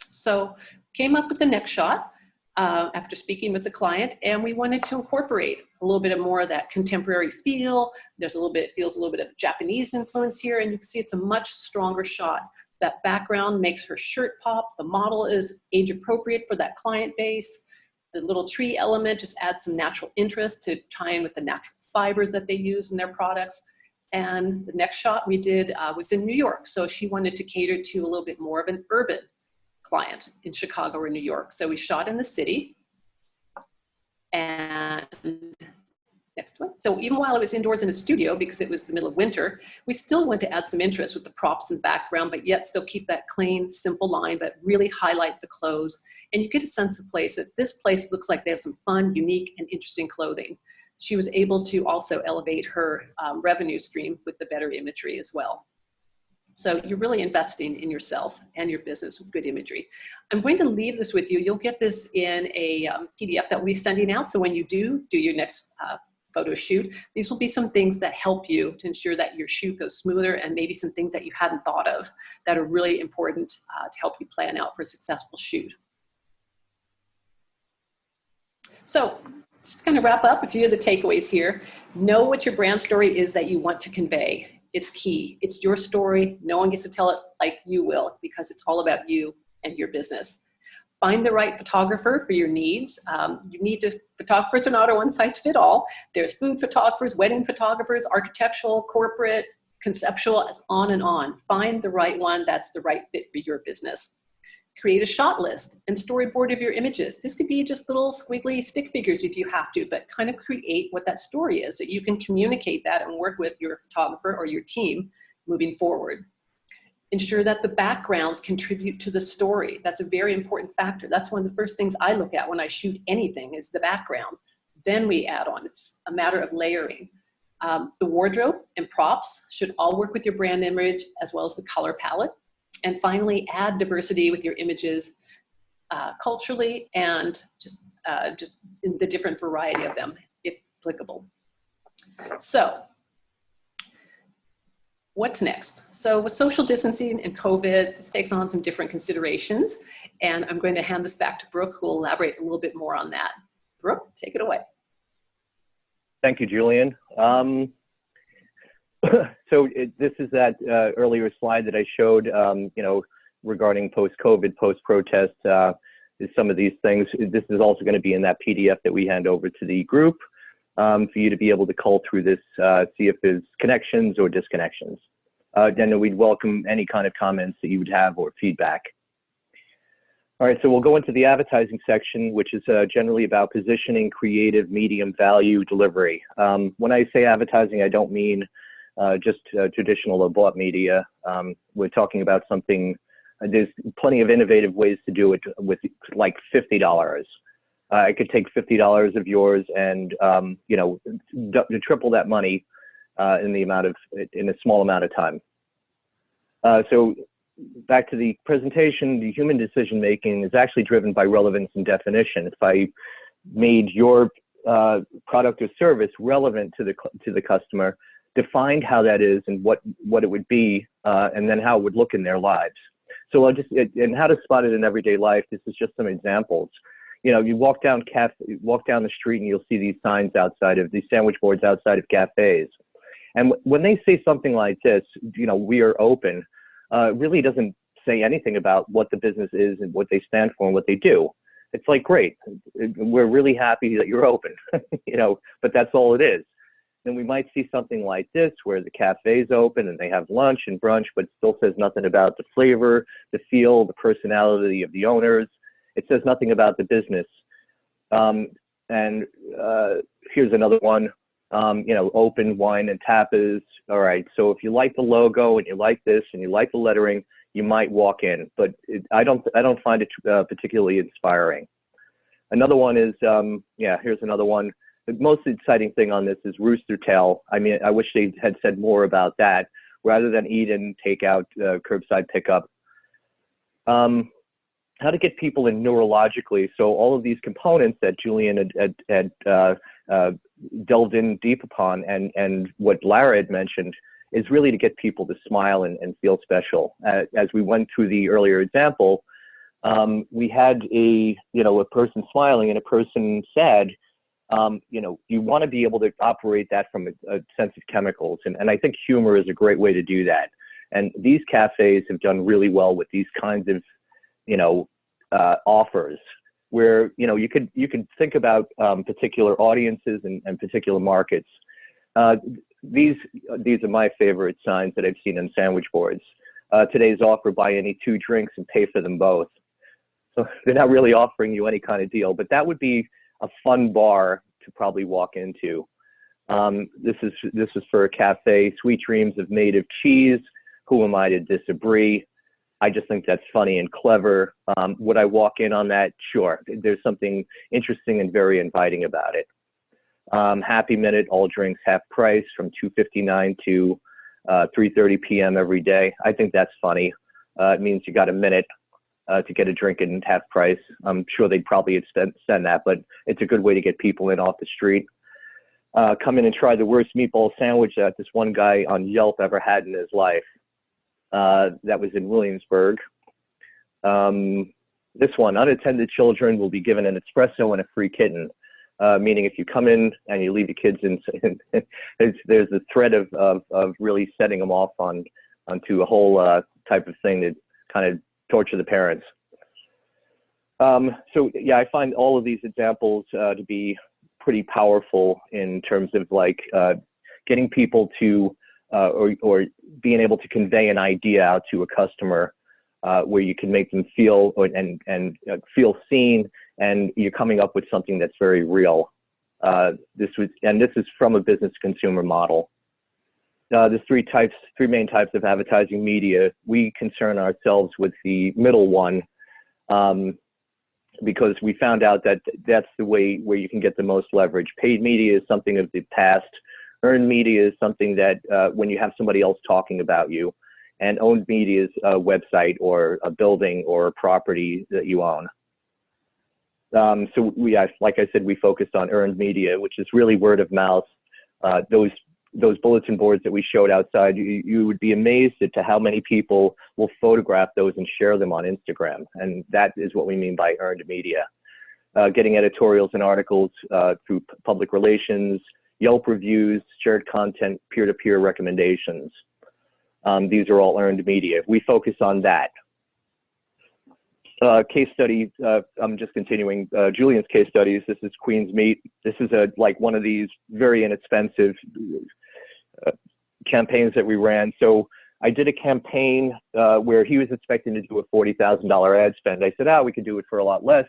Speaker 3: So came up with the next shot after speaking with the client, and we wanted to incorporate a little bit more of that contemporary feel. There's a little bit, it feels a little bit of Japanese influence here, and you can see it's a much stronger shot. That background makes her shirt pop. The model is age appropriate for that client base. The little tree element just adds some natural interest to tie in with the natural fibers that they use in their products. And the next shot we did was in New York. So she wanted to cater to a little bit more of an urban client in Chicago or New York. So we shot in the city. And next one. So even while I was indoors in a studio, because it was the middle of winter, we still want to add some interest with the props and background, but yet still keep that clean, simple line, but really highlight the clothes. And you get a sense of place that this place looks like they have some fun, unique, and interesting clothing. She was able to also elevate her revenue stream with the better imagery as well. So you're really investing in yourself and your business with good imagery. I'm going to leave this with you. You'll get this in a PDF that we'll be sending out. So when you do your next photo shoot, these will be some things that help you to ensure that your shoot goes smoother, and maybe some things that you hadn't thought of that are really important to help you plan out for a successful shoot. So just to kind of wrap up a few of the takeaways here. Know what your brand story is that you want to convey. It's key. It's your story. No one gets to tell it like you will, because it's all about you and your business. Find the right photographer for your needs. Photographers are not a one-size-fits-all. There's food photographers, wedding photographers, architectural, corporate, conceptual, on and on. Find the right one that's the right fit for your business. Create a shot list and storyboard of your images. This could be just little squiggly stick figures if you have to, but kind of create what that story is so you can communicate that and work with your photographer or your team moving forward. Ensure that the backgrounds contribute to the story. That's a very important factor. That's one of the first things I look at when I shoot anything is the background. Then we add on. It's a matter of layering. The wardrobe and props should all work with your brand image as well as the color palette. And finally, add diversity with your images culturally and just in the different variety of them, if applicable. So what's next? So with social distancing and COVID, this takes on some different considerations. And I'm going to hand this back to Breuk, who will elaborate a little bit more on that. Breuk, take it away.
Speaker 1: Thank you, Julien. So this is that earlier slide that I showed, you know, regarding post-COVID, post-protest, is some of these things. This is also going to be in that PDF that we hand over to the group for you to be able to cull through this, see if there's connections or disconnections. Then we'd welcome any kind of comments that you would have or feedback. All right, so we'll go into the advertising section, which is generally about positioning, creative, medium, value, delivery. When I say advertising, I don't mean just traditional or bought media. We're talking about something, there's plenty of innovative ways to do it with like $50. I could take $50 of yours and, you know, triple that money in a small amount of time. So back to the presentation, the human decision making is actually driven by relevance and definition. If I made your product or service relevant to the customer, defined how that is and what it would be, and then how it would look in their lives. So and how to spot it in everyday life. This is just some examples. You know, you walk down the street and you'll see these signs outside of these sandwich boards outside of cafes. And when they say something like this, you know, we are open, really doesn't say anything about what the business is and what they stand for and what they do. It's like, great, we're really happy that you're open, you know, but that's all it is. Then we might see something like this where the cafe is open and they have lunch and brunch, but it still says nothing about the flavor, the feel, the personality of the owners. It says nothing about the business. Here's another one, you know, open wine and tapas. All right, so if you like the logo and you like this and you like the lettering, you might walk in, but I don't find it particularly inspiring. Another one is, yeah, here's another one. The most exciting thing on this is Rooster Tail. I mean, I wish they had said more about that rather than eat in, take out, curbside pickup. How to get people in neurologically. So all of these components that Julien had delved in deep upon, and what Lara had mentioned, is really to get people to smile and feel special. As we went through the earlier example, we had a person smiling and a person sad. You know, you want to be able to operate that from a sense of chemicals, and I think humor is a great way to do that. And these cafes have done really well with these kinds of, you know, offers where, you know, you could think about particular audiences and particular markets. These are my favorite signs that I've seen on sandwich boards. Today's offer: buy any 2 drinks and pay for them both. So they're not really offering you any kind of deal, but that would be a fun bar to probably walk into. This is for a cafe. Sweet dreams of made of cheese. Who am I to disagree? I just think that's funny and clever. Would I walk in on that? Sure. There's something interesting and very inviting about it. Happy Minute, all drinks half price from $2.59 to 3:30 p.m. every day. I think that's funny. It means you got a minute to get a drink at half price. I'm sure they'd probably send that, but it's a good way to get people in off the street. Come in and try the worst meatball sandwich that this one guy on Yelp ever had in his life. That was in Williamsburg. This one: unattended children will be given an espresso and a free kitten. Meaning if you come in and you leave the kids in, there's a threat of really setting them off onto a whole type of thing that kind of torture the parents. So yeah, I find all of these examples to be pretty powerful in terms of like getting people to or being able to convey an idea out to a customer where you can make them feel and feel seen, and you're coming up with something that's very real. This is from a business consumer model. There's three main types of advertising media. We concern ourselves with the middle one because we found out that that's the way where you can get the most leverage. Paid media is something of the past. Earned media is something that when you have somebody else talking about you. And owned media is a website or a building or a property that you own. So like I said, we focused on earned media, which is really word of mouth. Those bulletin boards that we showed outside, you would be amazed at to how many people will photograph those and share them on Instagram. And that is what we mean by earned media. Getting editorials and articles through public relations, Yelp reviews, shared content, peer-to-peer recommendations. These are all earned media. We focus on that. Case study, I'm just continuing Julian's case studies. This is Queen's Meat. This is like one of these very inexpensive campaigns that we ran. So I did a campaign where he was expecting to do a $40,000 ad spend. I said, we could do it for a lot less.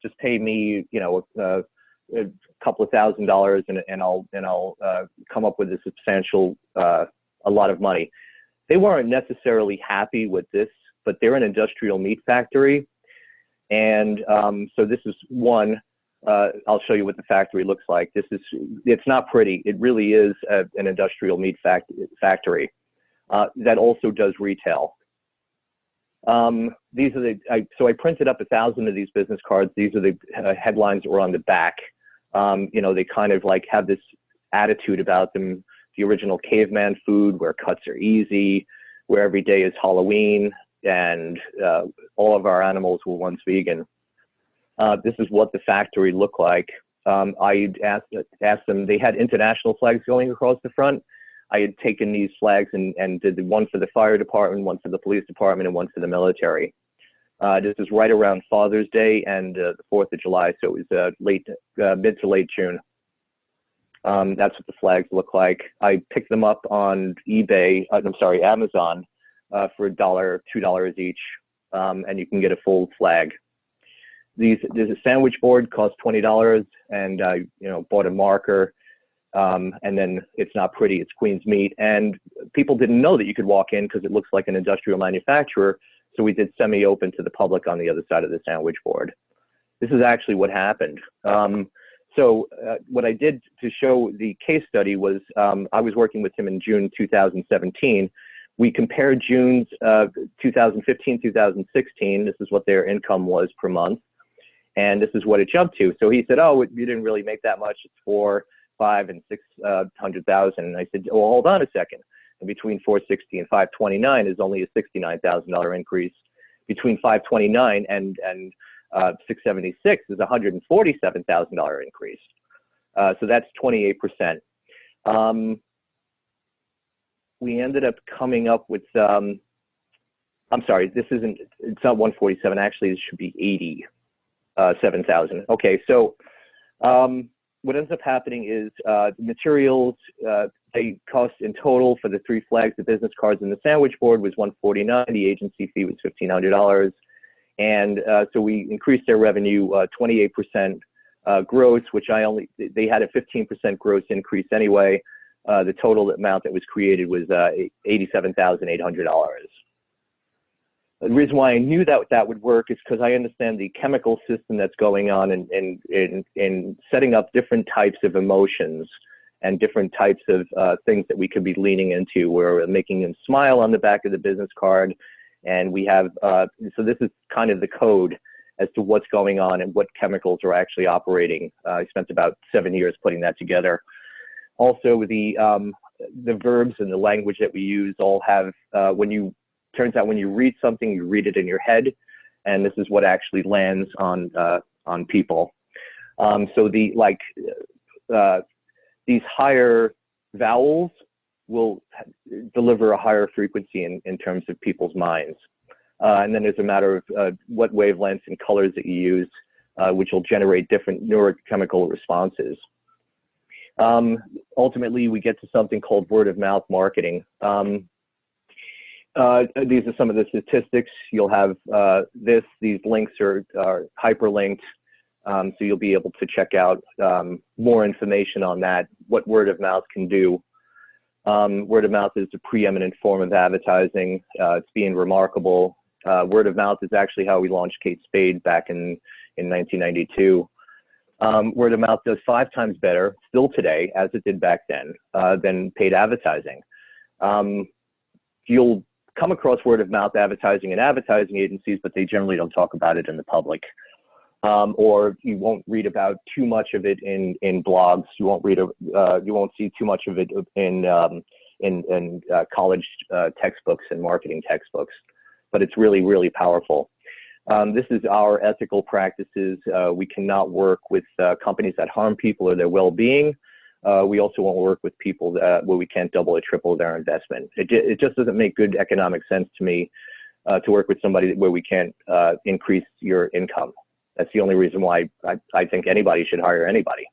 Speaker 1: Just pay me, a couple of $1,000s, and I'll come up with a substantial, a lot of money. They weren't necessarily happy with this, but they're an industrial meat factory. And so this is one, I'll show you what the factory looks like. It's not pretty. It really is an industrial meat factory that also does retail. These are so I printed up 1,000 of these business cards. These are the headlines that were on the back. They kind of like have this attitude about them, the original caveman food, where cuts are easy, where every day is Halloween, and all of our animals were once vegan. This is what the factory looked like. I asked them, they had international flags going across the front. I had taken these flags and did one for the fire department, one for the police department, and one for the military. This is right around Father's Day and the 4th of July, so it was mid to late June. That's what the flags look like. I picked them up on Amazon for $1, $2 each, and you can get a full flag. There's a sandwich board, cost $20, and I bought a marker, and then it's not pretty, it's Queen's Meat. And people didn't know that you could walk in because it looks like an industrial manufacturer, so we did semi-open to the public on the other side of the sandwich board. This is actually what happened. So what I did to show the case study was I was working with him in June 2017. We compared June's 2015, 2016. This is what their income was per month. And this is what it jumped to. So he said, you didn't really make that much. It's 400, 500, and 600,000. And I said, well, hold on a second. And between 460 and 529 is only a $69,000 increase. Between 529 and 676 is a $147,000 increase. So that's 28%. We ended up coming up with, I'm sorry, it's not 147, actually it should be 87,000. Okay, so what ends up happening is the materials, they cost in total for the 3 flags, the business cards, and the sandwich board was $149. The agency fee was $1,500. And so we increased their revenue 28% gross, which they had a 15% gross increase anyway. The total amount that was created was $87,800. The reason why I knew that would work is because I understand the chemical system that's going on in setting up different types of emotions and different types of things that we could be leaning into. We're making them smile on the back of the business card. And we have, so this is kind of the code as to what's going on and what chemicals are actually operating. I spent about 7 years putting that together. Also, the verbs and the language that we use all have, turns out when you read something, you read it in your head, and this is what actually lands on people. So these higher vowels will deliver a higher frequency in terms of people's minds. And then there's a matter of what wavelengths and colors that you use, which will generate different neurochemical responses. Ultimately, we get to something called word of mouth marketing. These are some of the statistics. You'll have these links are hyperlinked, so you'll be able to check out more information on that, what word of mouth can do. Word of mouth is a preeminent form of advertising. It's being remarkable. Word of mouth is actually how we launched Kate Spade back in 1992. Word of mouth does 5 times better, still today, as it did back then, than paid advertising. You'll come across word of mouth advertising in advertising agencies, but they generally don't talk about it in the public. Or you won't read about too much of it in blogs. You won't see too much of it in college textbooks and marketing textbooks. But it's really, really powerful. This is our ethical practices. We cannot work with companies that harm people or their well-being. We also won't work with people where we can't double or triple their investment. It just doesn't make good economic sense to me to work with somebody where we can't increase your income. That's the only reason why I think anybody should hire anybody.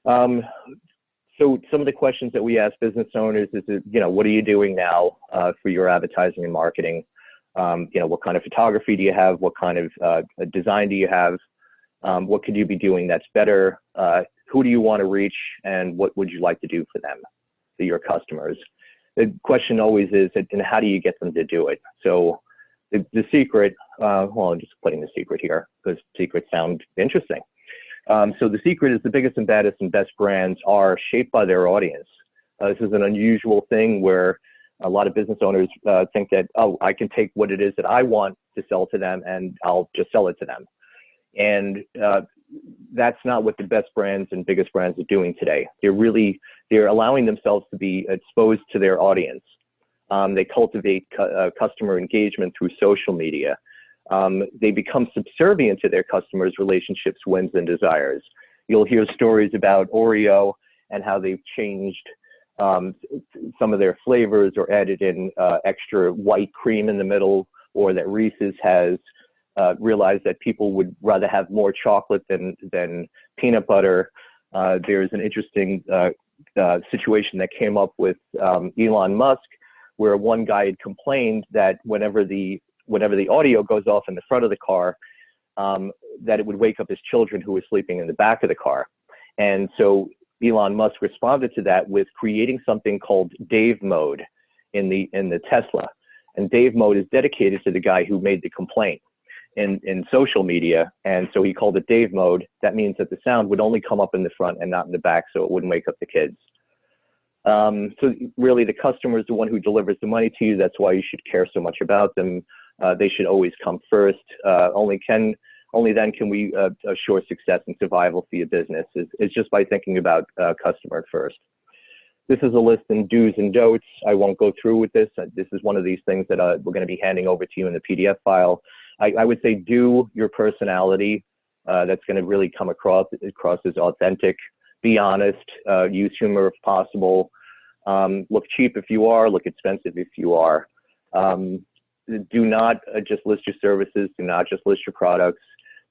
Speaker 1: So some of the questions that we ask business owners is, what are you doing now for your advertising and marketing? What kind of photography do you have? What kind of design do you have? What could you be doing that's better? Who do you want to reach, and what would you like to do for them, for your customers? The question always is, and how do you get them to do it? So the secret, well, I'm just putting the secret here because secrets sound interesting. So the secret is the biggest and baddest and best brands are shaped by their audience. This is an unusual thing where a lot of business owners think that, oh, I can take what it is that I want to sell to them and I'll just sell it to them. And that's not what the best brands and biggest brands are doing today. They're allowing themselves to be exposed to their audience. They cultivate customer engagement through social media. They become subservient to their customers' relationships, whims, and desires. You'll hear stories about Oreo and how they've changed some of their flavors or added in extra white cream in the middle, or that Reese's has realized that people would rather have more chocolate than peanut butter. There's an interesting situation that came up with Elon Musk, where one guy had complained that whenever the audio goes off in the front of the car, that it would wake up his children who were sleeping in the back of the car. And so Elon Musk responded to that with creating something called Dave Mode in the Tesla. And Dave Mode is dedicated to the guy who made the complaint in social media. And so he called it Dave Mode. That means that the sound would only come up in the front and not in the back, so it wouldn't wake up the kids. So really the customer is the one who delivers the money to you. That's why you should care so much about them. They should always come first. Only then can we assure success and survival for your business, is just by thinking about customer first. This is a list in do's and don'ts. I won't go through with this. This is one of these things that we're going to be handing over to you in the PDF file. I would say do your personality. That's going to really come across as authentic. Be honest. Use humor if possible. Look cheap if you are. Look expensive if you are. Do not just list your services. Do not just list your products.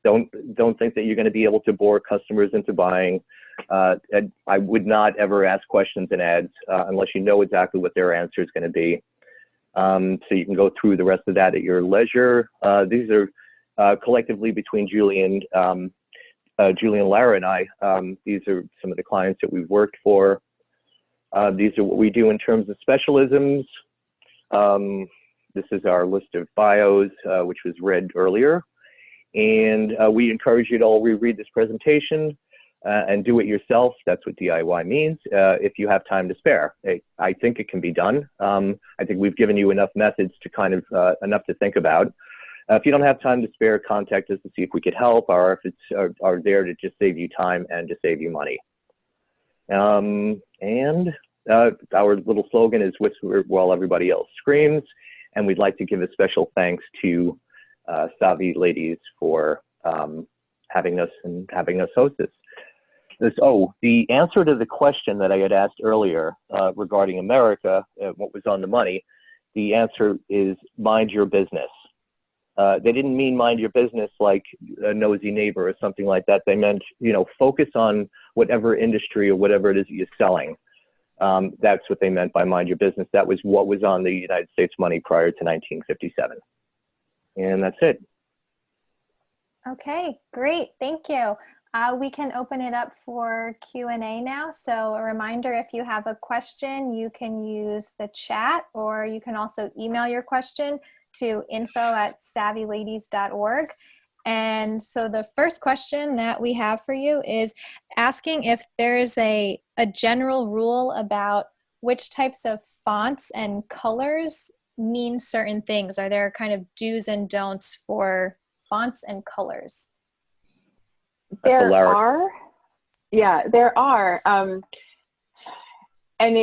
Speaker 1: Don't think that you're going to be able to bore customers into buying. I would not ever ask questions in ads unless you know exactly what their answer is going to be. So you can go through the rest of that at your leisure. These are collectively between Julien, Lara, and I. These are some of the clients that we've worked for. These are what we do in terms of specialisms. This is our list of bios, which was read earlier. And we encourage you to all reread this presentation and do it yourself. That's what DIY means, if you have time to spare. I think it can be done. I think we've given you enough methods to kind of, enough to think about. If you don't have time to spare, contact us to see if we could help. Our efforts are there to just save you time and to save you money. And our little slogan is whisper while everybody else screams. And we'd like to give a special thanks to Savvy Ladies for having us host this. The answer to the question that I had asked earlier regarding America, what was on the money, the answer is mind your business. They didn't mean mind your business like a nosy neighbor or something like that. They meant, focus on whatever industry or whatever it is that you're selling. That's what they meant by mind your business. That was what was on the United States money prior to 1957. And that's it.
Speaker 4: Okay, great. Thank you. We can open it up for Q&A now. So a reminder, if you have a question, you can use the chat, or you can also email your question to info@savvyladies.org. And so the first question that we have for you is asking if there's a general rule about which types of fonts and colors mean certain things. Are there kind of do's and don'ts for fonts and colors?
Speaker 2: There are. Yeah, there are. And I'm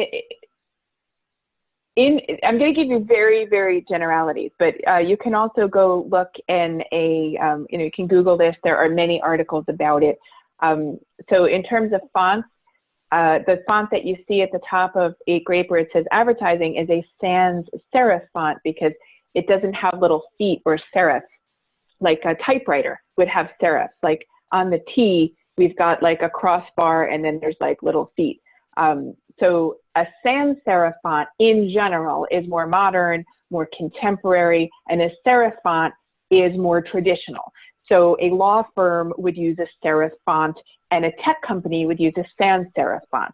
Speaker 2: going to give you very, very generalities, but you can also go look in you can Google this. There are many articles about it. So in terms of fonts, the font that you see at the top of 8 Grape where it says advertising is a sans serif font, because It doesn't have little feet or serifs like a typewriter would have serifs. Like on the T, we've got like a crossbar and then there's like little feet. So a sans serif font in general is more modern, more contemporary, and a serif font is more traditional. So a law firm would use a serif font and a tech company would use a sans serif font.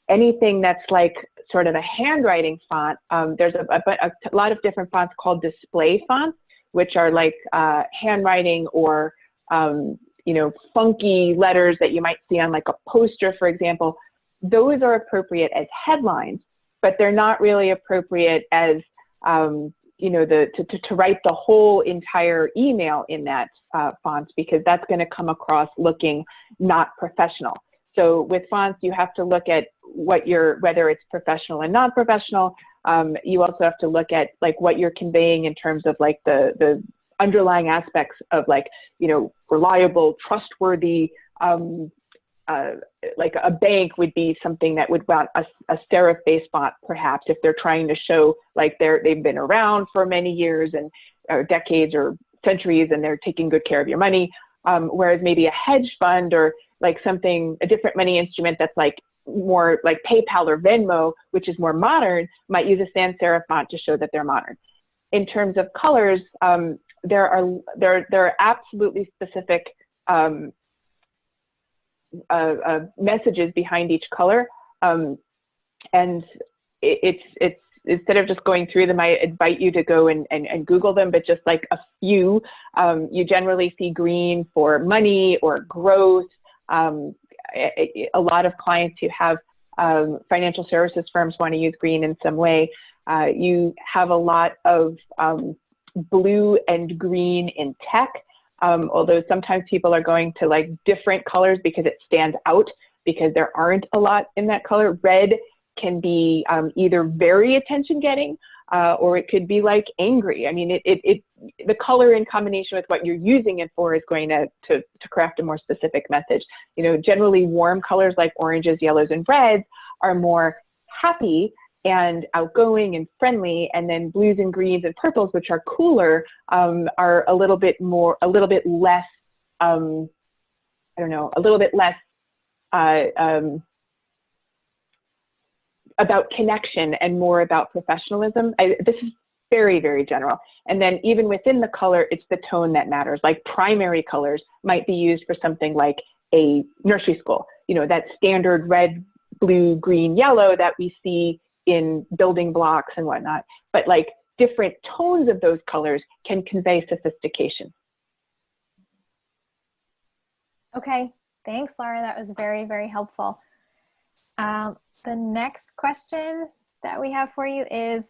Speaker 2: Anything that's like sort of a handwriting font, there's a lot of different fonts called display fonts, which are like handwriting or you know, funky letters that you might see on like a poster, for example. Those are appropriate as headlines, but they're not really appropriate as you know, to write the whole entire email in that font, because that's going to come across looking not professional. So with fonts, you have to look at what whether it's professional and non-professional. You also have to look at like what you're conveying in terms of like the underlying aspects of like, you know, reliable, trustworthy. Like a bank would be something that would want a serif-based font, perhaps, if they're trying to show like they've been around for many years and or decades or centuries, and they're taking good care of your money. Whereas maybe a hedge fund or like something, a different money instrument that's like more like PayPal or Venmo, which is more modern, might use a sans serif font to show that they're modern. In terms of colors, there are absolutely specific messages behind each color, and it's instead of just going through them, I invite you to go and Google them, but just like a few. You generally see green for money or growth. A lot of clients who have financial services firms want to use green in some way. You have a lot of blue and green in tech. Although sometimes people are going to like different colors because it stands out, because there aren't a lot in that color. Red can be either very attention-getting or it could be like angry. I mean, the color in combination with what you're using it for is going to craft a more specific message. You know, generally warm colors like oranges, yellows, and reds are more happy and outgoing and friendly, and then blues and greens and purples, which are cooler, are a little bit less, I don't know, a little bit less about connection and more about professionalism. This is very, very general. And then even within the color, it's the tone that matters. Like primary colors might be used for something like a nursery school, you know, that standard red, blue, green, yellow that we see in building blocks and whatnot, but like different tones of those colors can convey sophistication.
Speaker 4: Okay, thanks, Lara. That was very, very helpful. The next question that we have for you is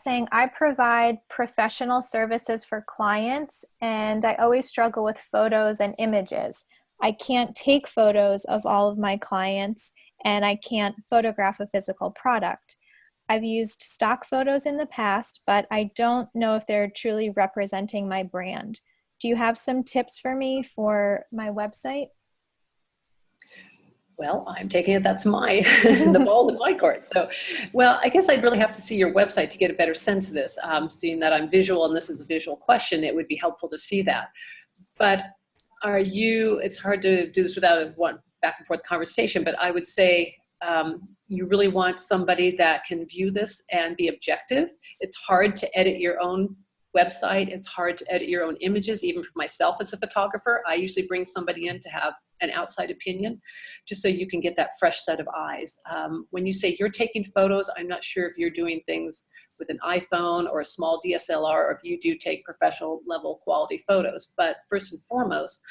Speaker 4: saying, I provide professional services for clients and I always struggle with photos and images. I can't take photos of all of my clients and I can't photograph a physical product. I've used stock photos in the past, but I don't know if they're truly representing my brand. Do you have some tips for me for my website?
Speaker 3: Well, I'm taking it that's the ball in my court. So, well, I guess I'd really have to see your website to get a better sense of this. Seeing that I'm visual and this is a visual question, it would be helpful to see that. But it's hard to do this without a back and forth conversation, but I would say you really want somebody that can view this and be objective. It's hard to edit your own website. It's hard to edit your own images, even for myself as a photographer. I usually bring somebody in to have an outside opinion, just so you can get that fresh set of eyes. When you say you're taking photos, I'm not sure if you're doing things with an iPhone or a small DSLR, or if you do take professional level quality photos. But first and foremost,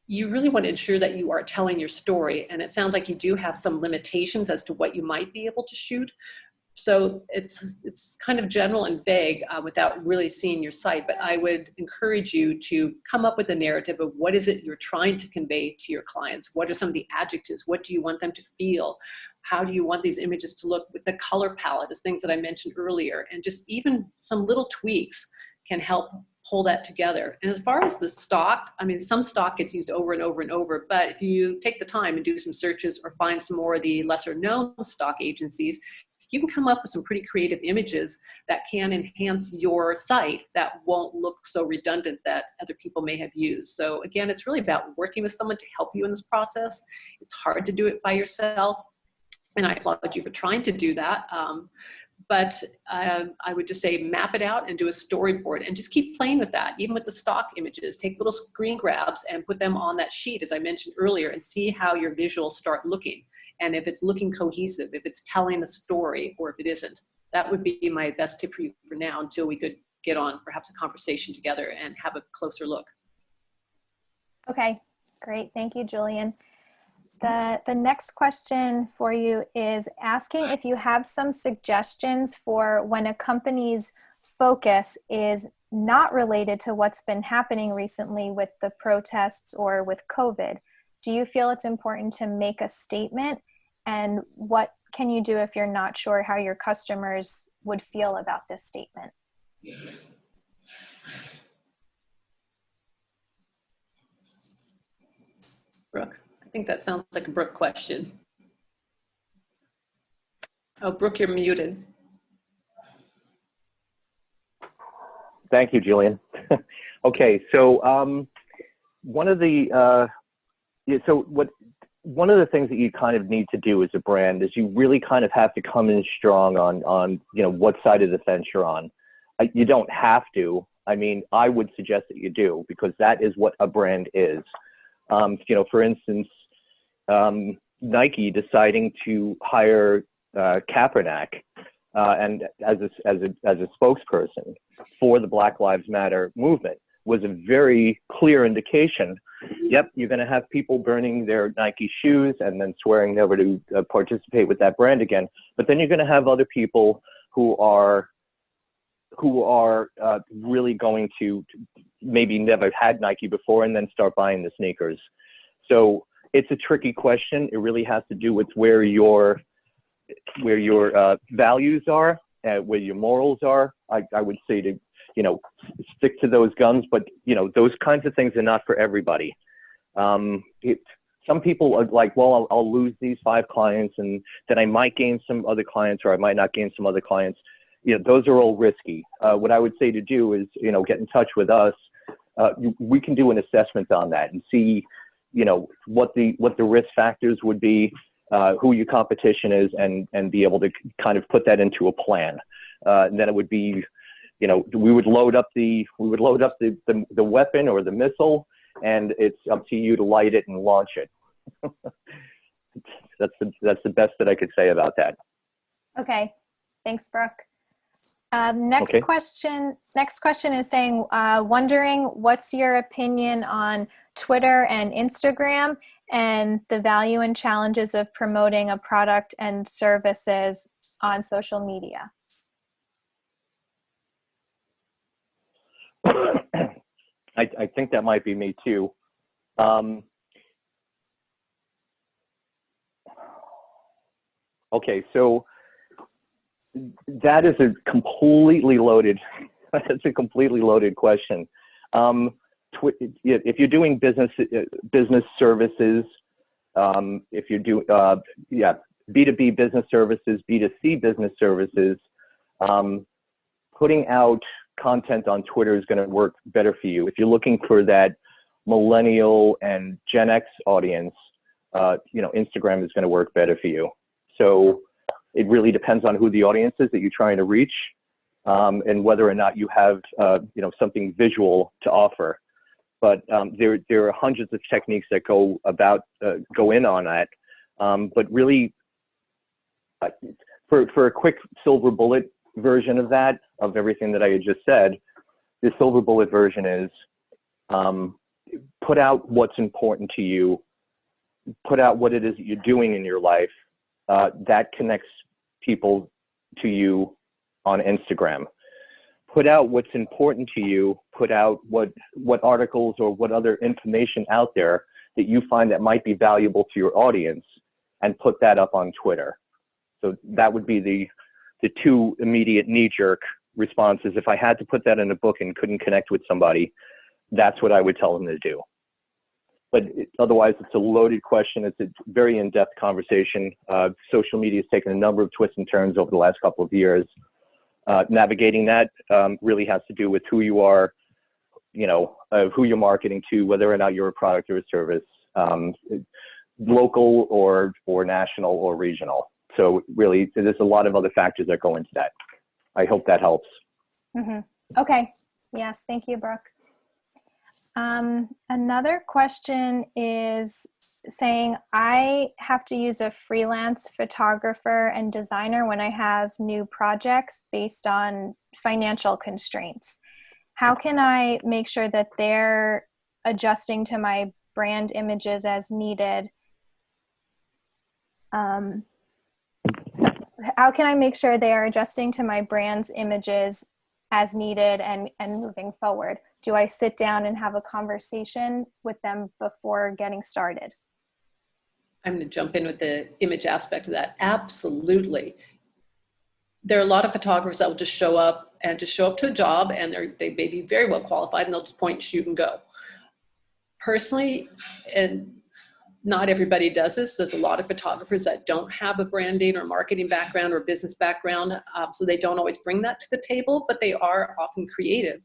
Speaker 3: you really want to ensure that you are telling your story. And it sounds like you do have some limitations as to what you might be able to shoot. So it's kind of general and vague without really seeing your site, but I would encourage you to come up with a narrative of what is it you're trying to convey to your clients? What are some of the adjectives? What do you want them to feel? How do you want these images to look with the color palette, as things that I mentioned earlier? And just even some little tweaks can help pull that together. And as far as the stock, I mean, some stock gets used over and over and over, but if you take the time and do some searches or find some more of the lesser known stock agencies, you can come up with some pretty creative images that can enhance your site that won't look so redundant that other people may have used. So again, it's really about working with someone to help you in this process. It's hard to do it by yourself, and I applaud you for trying to do that. But I would just say map it out and do a storyboard and just keep playing with that. Even with the stock images, take little screen grabs and put them on that sheet, as I mentioned earlier, and see how your visuals start looking. And if it's looking cohesive, if it's telling the story, or if it isn't. That would be my best tip for you for now, until we could get on perhaps a conversation together and have a closer look.
Speaker 4: Okay, great. Thank you, Julien. The next question for you is asking if you have some suggestions for when a company's focus is not related to what's been happening recently with the protests or with COVID. Do you feel it's important to make a statement? And what can you do if you're not sure how your customers would feel about this statement?
Speaker 3: Brooke, I think that sounds like a Brooke question. Oh, Brooke, you're muted.
Speaker 1: Thank you, Julien. Okay, so one of the things that you kind of need to do as a brand is you really kind of have to come in strong on what side of the fence you're on. You don't have to. I mean, I would suggest that you do, because that is what a brand is. For instance, Nike deciding to hire Kaepernick and as a spokesperson for the Black Lives Matter movement was a very clear indication. Yep, you're going to have people burning their Nike shoes and then swearing never to participate with that brand again. But then you're going to have other people who are really going to maybe never had Nike before and then start buying the sneakers. So it's a tricky question. It really has to do with where your values are, where your morals are. I would say to stick to those guns, but those kinds of things are not for everybody. Some people are like, well, I'll lose these 5 clients and then I might gain some other clients, or I might not gain some other clients. Those are all risky. What I would say to do is, get in touch with us. We can do an assessment on that and see, what the risk factors would be, who your competition is, and be able to kind of put that into a plan. And then it would be, we would load up the weapon or the missile, and it's up to you to light it and launch it. That's the best that I could say about that.
Speaker 4: Okay, thanks, Brooke. Next question is saying, wondering what's your opinion on Twitter and Instagram and the value and challenges of promoting a product and services on social media?
Speaker 1: I think that might be me too. Okay, so that is a completely loaded question. If you're doing business services, if you do B2B business services, B2C business services, putting out content on Twitter is going to work better for you. If you're looking for that millennial and Gen X audience, Instagram is going to work better for you. So it really depends on who the audience is that you're trying to reach, and whether or not you have something visual to offer. But there are hundreds of techniques that go in on that. But really, for a quick silver bullet version of that, of everything that I had just said, the silver bullet version is put out what's important to you, put out what it is that you're doing in your life that connects people to you on Instagram. Put out what's important to you, put out what articles or what other information out there that you find that might be valuable to your audience, and put that up on Twitter. So that would be the 2 immediate knee-jerk responses. If I had to put that in a book and couldn't connect with somebody, that's what I would tell them to do. but otherwise, it's a loaded question. It's a very in-depth conversation. Social media has taken a number of twists and turns over the last couple of years. Navigating that really has to do with who you are, who you're marketing to, whether or not you're a product or a service, local or national or regional. So really, there's a lot of other factors that go into that. I hope that helps.
Speaker 4: Okay. Yes. Thank you, Breuk. Another question is saying, I have to use a freelance photographer and designer when I have new projects based on financial constraints. How can I make sure that they're adjusting to my brand images as needed? How can I make sure they are adjusting to my brand's images as needed and moving forward? Do I sit down and have a conversation with them before getting started?
Speaker 3: I'm going to jump in with the image aspect of that. Absolutely. There are a lot of photographers that will just show up to a job, and they may be very well qualified, and they'll just point, shoot, and go. Personally, and not everybody does this. There's a lot of photographers that don't have a branding or marketing background or business background, so they don't always bring that to the table, but they are often creative.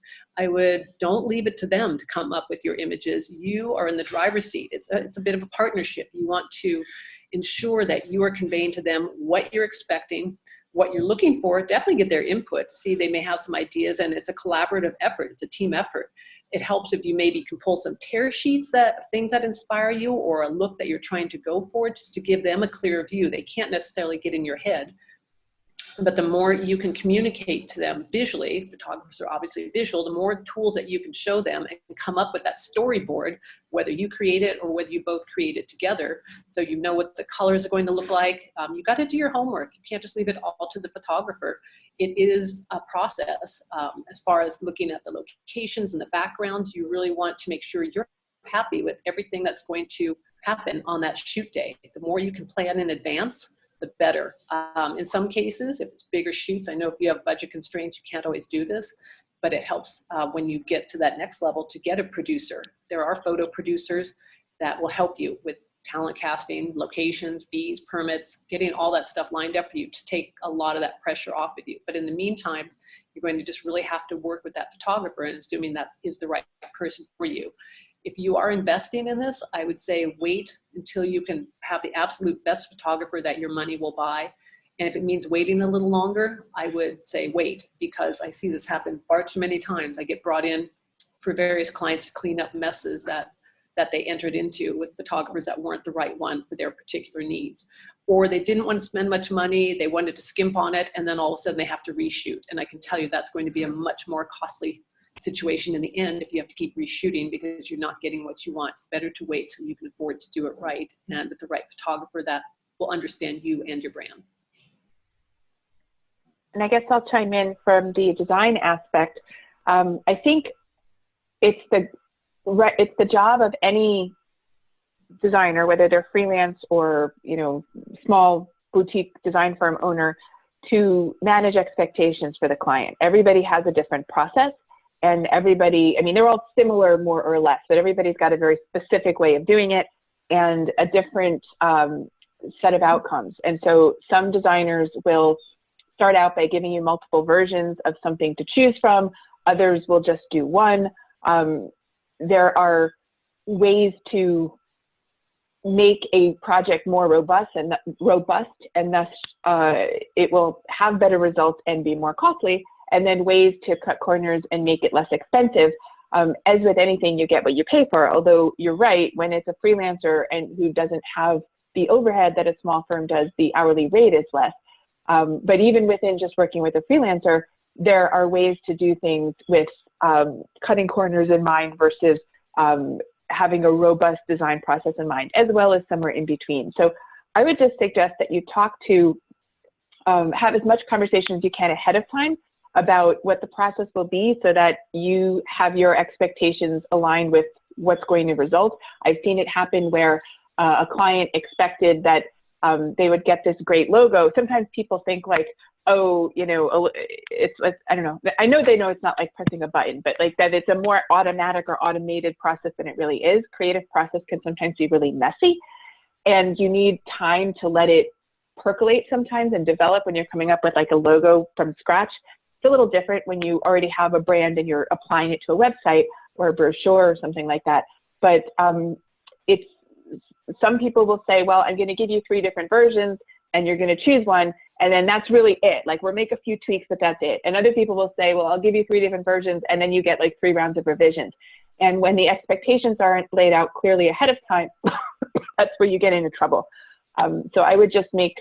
Speaker 3: Don't leave it to them to come up with your images. You are in the driver's seat. It's a bit of a partnership. You want to ensure that you are conveying to them what you're expecting, what you're looking for. Definitely get their input. See, they may have some ideas, and it's a collaborative effort. It's a team effort. It helps if you maybe can pull some tear sheets, things that inspire you, or a look that you're trying to go for, just to give them a clear view. They can't necessarily get in your head, but the more you can communicate to them visually, photographers are obviously visual, the more tools that you can show them and come up with that storyboard, whether you create it or whether you both create it together, so you know what the colors are going to look like. You got to do your homework. You can't just leave it all to the photographer. It is a process. As far as looking at the locations and the backgrounds, you really want to make sure you're happy with everything that's going to happen on that shoot day. The more you can plan in advance, the better. In some cases, if it's bigger shoots, I know if you have budget constraints, you can't always do this, but it helps when you get to that next level to get a producer. There are photo producers that will help you with talent casting, locations, fees, permits, getting all that stuff lined up for you to take a lot of that pressure off of you. But in the meantime, you're going to just really have to work with that photographer and assuming that is the right person for you. If you are investing in this, I would say wait until you can have the absolute best photographer that your money will buy. And if it means waiting a little longer, I would say wait, because I see this happen far too many times. I get brought in for various clients to clean up messes that they entered into with photographers that weren't the right one for their particular needs. Or they didn't want to spend much money, they wanted to skimp on it, and then all of a sudden they have to reshoot. And I can tell you that's going to be a much more costly situation in the end if you have to keep reshooting because you're not getting what you want. It's better to wait till you can afford to do it right and with the right photographer that will understand you and your brand.
Speaker 2: And I guess I'll chime in from the design aspect. I think it's the job of any designer, whether they're freelance or small boutique design firm owner, to manage expectations for the client. Everybody has a different process. And everybody, they're all similar more or less, but everybody's got a very specific way of doing it and a different set of outcomes. And so some designers will start out by giving you multiple versions of something to choose from. Others will just do one. There are ways to make a project more robust, and thus it will have better results and be more costly. And then ways to cut corners and make it less expensive. As with anything, you get what you pay for, although you're right, when it's a freelancer and who doesn't have the overhead that a small firm does, the hourly rate is less. But even within just working with a freelancer, there are ways to do things with cutting corners in mind versus having a robust design process in mind, as well as somewhere in between. So I would just suggest that you talk to, have as much conversation as you can ahead of time about what the process will be so that you have your expectations aligned with what's going to result. I've seen it happen where a client expected that they would get this great logo. Sometimes people think like, oh, you know, I don't know. I know they know it's not like pressing a button, but like that it's a more automatic or automated process than it really is. Creative process can sometimes be really messy, and you need time to let it percolate sometimes and develop when you're coming up with like a logo from scratch. It's a little different when you already have a brand and you're applying it to a website or a brochure or something like that. But it's, some people will say, well, I'm going to give you 3 different versions and you're going to choose one, and then that's really it. Like, we'll make a few tweaks, but that's it. And other people will say, well, I'll give you 3 different versions, and then you get like 3 rounds of revisions. And when the expectations aren't laid out clearly ahead of time, that's where you get into trouble. So I would just make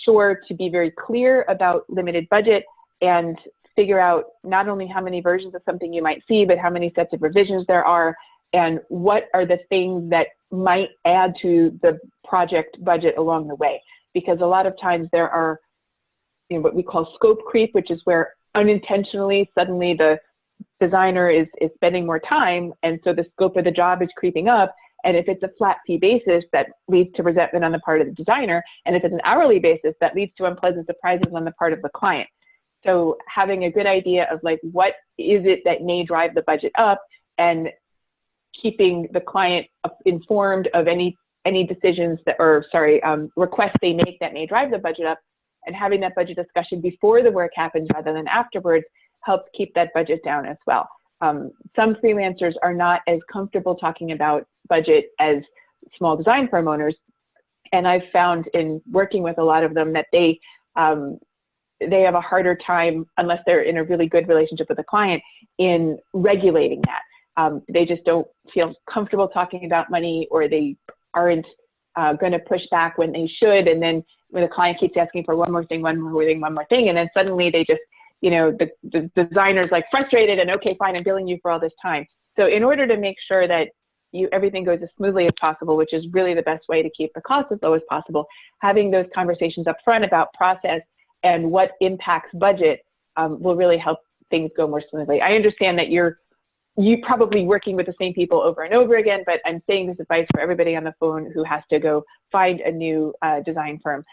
Speaker 2: sure to be very clear about limited budget and figure out not only how many versions of something you might see, but how many sets of revisions there are, and what are the things that might add to the project budget along the way. Because a lot of times there are, you know, what we call scope creep, which is where unintentionally suddenly the designer is spending more time, and so the scope of the job is creeping up. And if it's a flat fee basis, that leads to resentment on the part of the designer. And if it's an hourly basis, that leads to unpleasant surprises on the part of the client. So having a good idea of like, what is it that may drive the budget up, and keeping the client informed of any decisions that, or sorry, requests they make that may drive the budget up, and having that budget discussion before the work happens rather than afterwards helps keep that budget down as well. Some freelancers are not as comfortable talking about budget as small design firm owners, and I've found in working with a lot of them that they have a harder time, unless they're in a really good relationship with the client, in regulating that. They just don't feel comfortable talking about money, or they aren't going to push back when they should. And then when the client keeps asking for one more thing, and then suddenly they just, you know, the designer's like frustrated and, okay, fine, I'm billing you for all this time. So in order to make sure that everything goes as smoothly as possible, which is really the best way to keep the cost as low as possible, having those conversations up front about process and what impacts budget will really help things go more smoothly. I understand that you're probably working with the same people over and over again, but I'm saying this advice for everybody on the phone who has to go find a new design firm,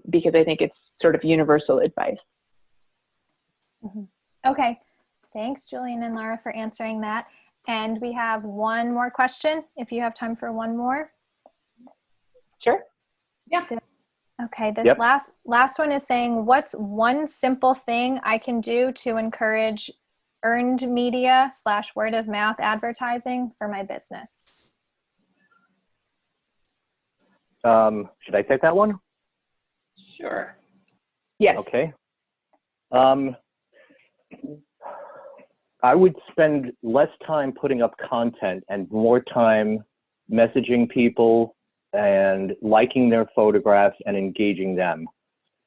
Speaker 2: because I think it's sort of universal advice.
Speaker 4: Mm-hmm. Okay, thanks, Julien and Lara, for answering that. And we have one more question, if you have time for one more.
Speaker 2: Sure.
Speaker 3: Yeah.
Speaker 4: Okay, this last one is saying, what's one simple thing I can do to encourage earned media / word of mouth advertising for my business?
Speaker 1: Should I take that one?
Speaker 3: Sure.
Speaker 2: Yes.
Speaker 1: Okay. I would spend less time putting up content and more time messaging people and liking their photographs and engaging them.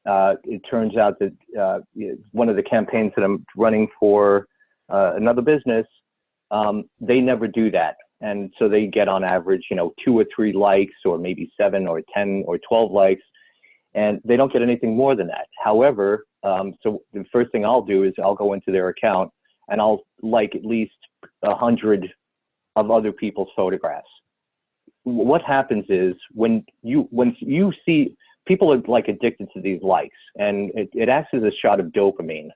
Speaker 1: It turns out that one of the campaigns that I'm running for another business, they never do that. And so they get on average, 2 or 3 likes, or maybe 7 or 10 or 12 likes, and they don't get anything more than that. However, so the first thing I'll do is I'll go into their account and I'll like at least 100 of other people's photographs. What happens is when you see, people are like addicted to these likes, and it acts as a shot of dopamine,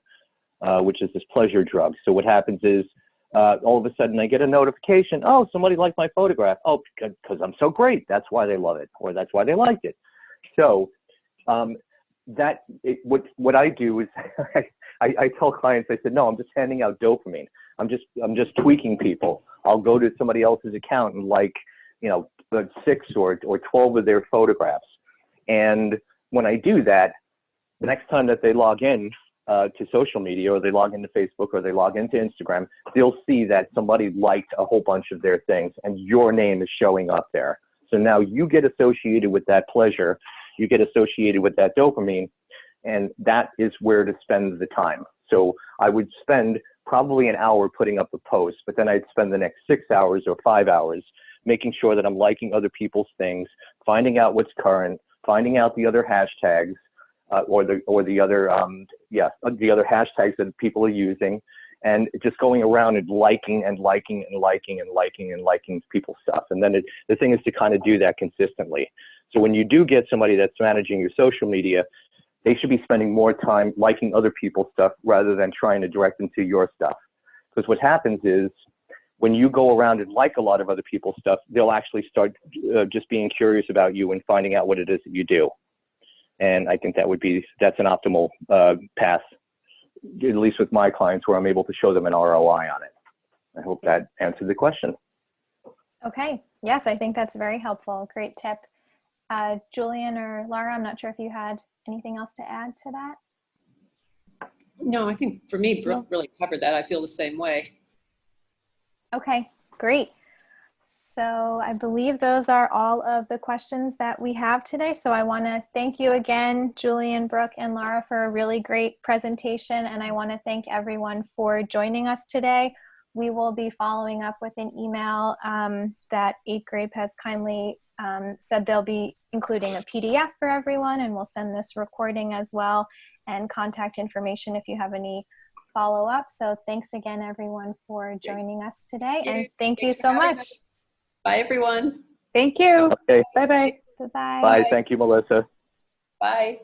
Speaker 1: which is this pleasure drug. So what happens is all of a sudden I get a notification, oh, somebody liked my photograph. Oh, because I'm so great. That's why they love it, or that's why they liked it. So what I do is I tell clients, I said, no, I'm just handing out dopamine. I'm just tweaking people. I'll go to somebody else's account and like, 6 or 12 of their photographs. And when I do that, the next time that they log in to social media, or they log into Facebook, or they log into Instagram, they'll see that somebody liked a whole bunch of their things and your name is showing up there. So now you get associated with that pleasure, you get associated with that dopamine, and that is where to spend the time. So I would spend probably an hour putting up a post, but then I'd spend the next 6 hours or 5 hours making sure that I'm liking other people's things, finding out what's current, finding out the other hashtags, or the other hashtags that people are using, and just going around and liking people's stuff. And then the thing is to kind of do that consistently. So when you do get somebody that's managing your social media, They should be spending more time liking other people's stuff rather than trying to direct them to your stuff. Because what happens is when you go around and like a lot of other people's stuff, they'll actually start just being curious about you and finding out what it is that you do. And I think that's an optimal path, at least with my clients, where I'm able to show them an ROI on it. I hope that answered the question.
Speaker 4: Okay. Yes, I think that's very helpful. Great tip. Julien or Lara, I'm not sure if you had anything else to add to that.
Speaker 3: No, I think for me, Breuk really covered that. I feel the same way.
Speaker 4: Okay, great. So I believe those are all of the questions that we have today. So I want to thank you again, Julien, Breuk, and Lara, for a really great presentation. And I want to thank everyone for joining us today. We will be following up with an email that 8th grade has kindly said they'll be including a PDF for everyone, and we'll send this recording as well, and contact information if you have any follow-up. So thanks again, everyone, for joining us today, and thank you so much.
Speaker 3: Bye, everyone.
Speaker 2: Thank you.
Speaker 1: Okay.
Speaker 2: Bye-bye.
Speaker 4: Bye-bye.
Speaker 1: Bye. Thank you, Melissa.
Speaker 3: Bye.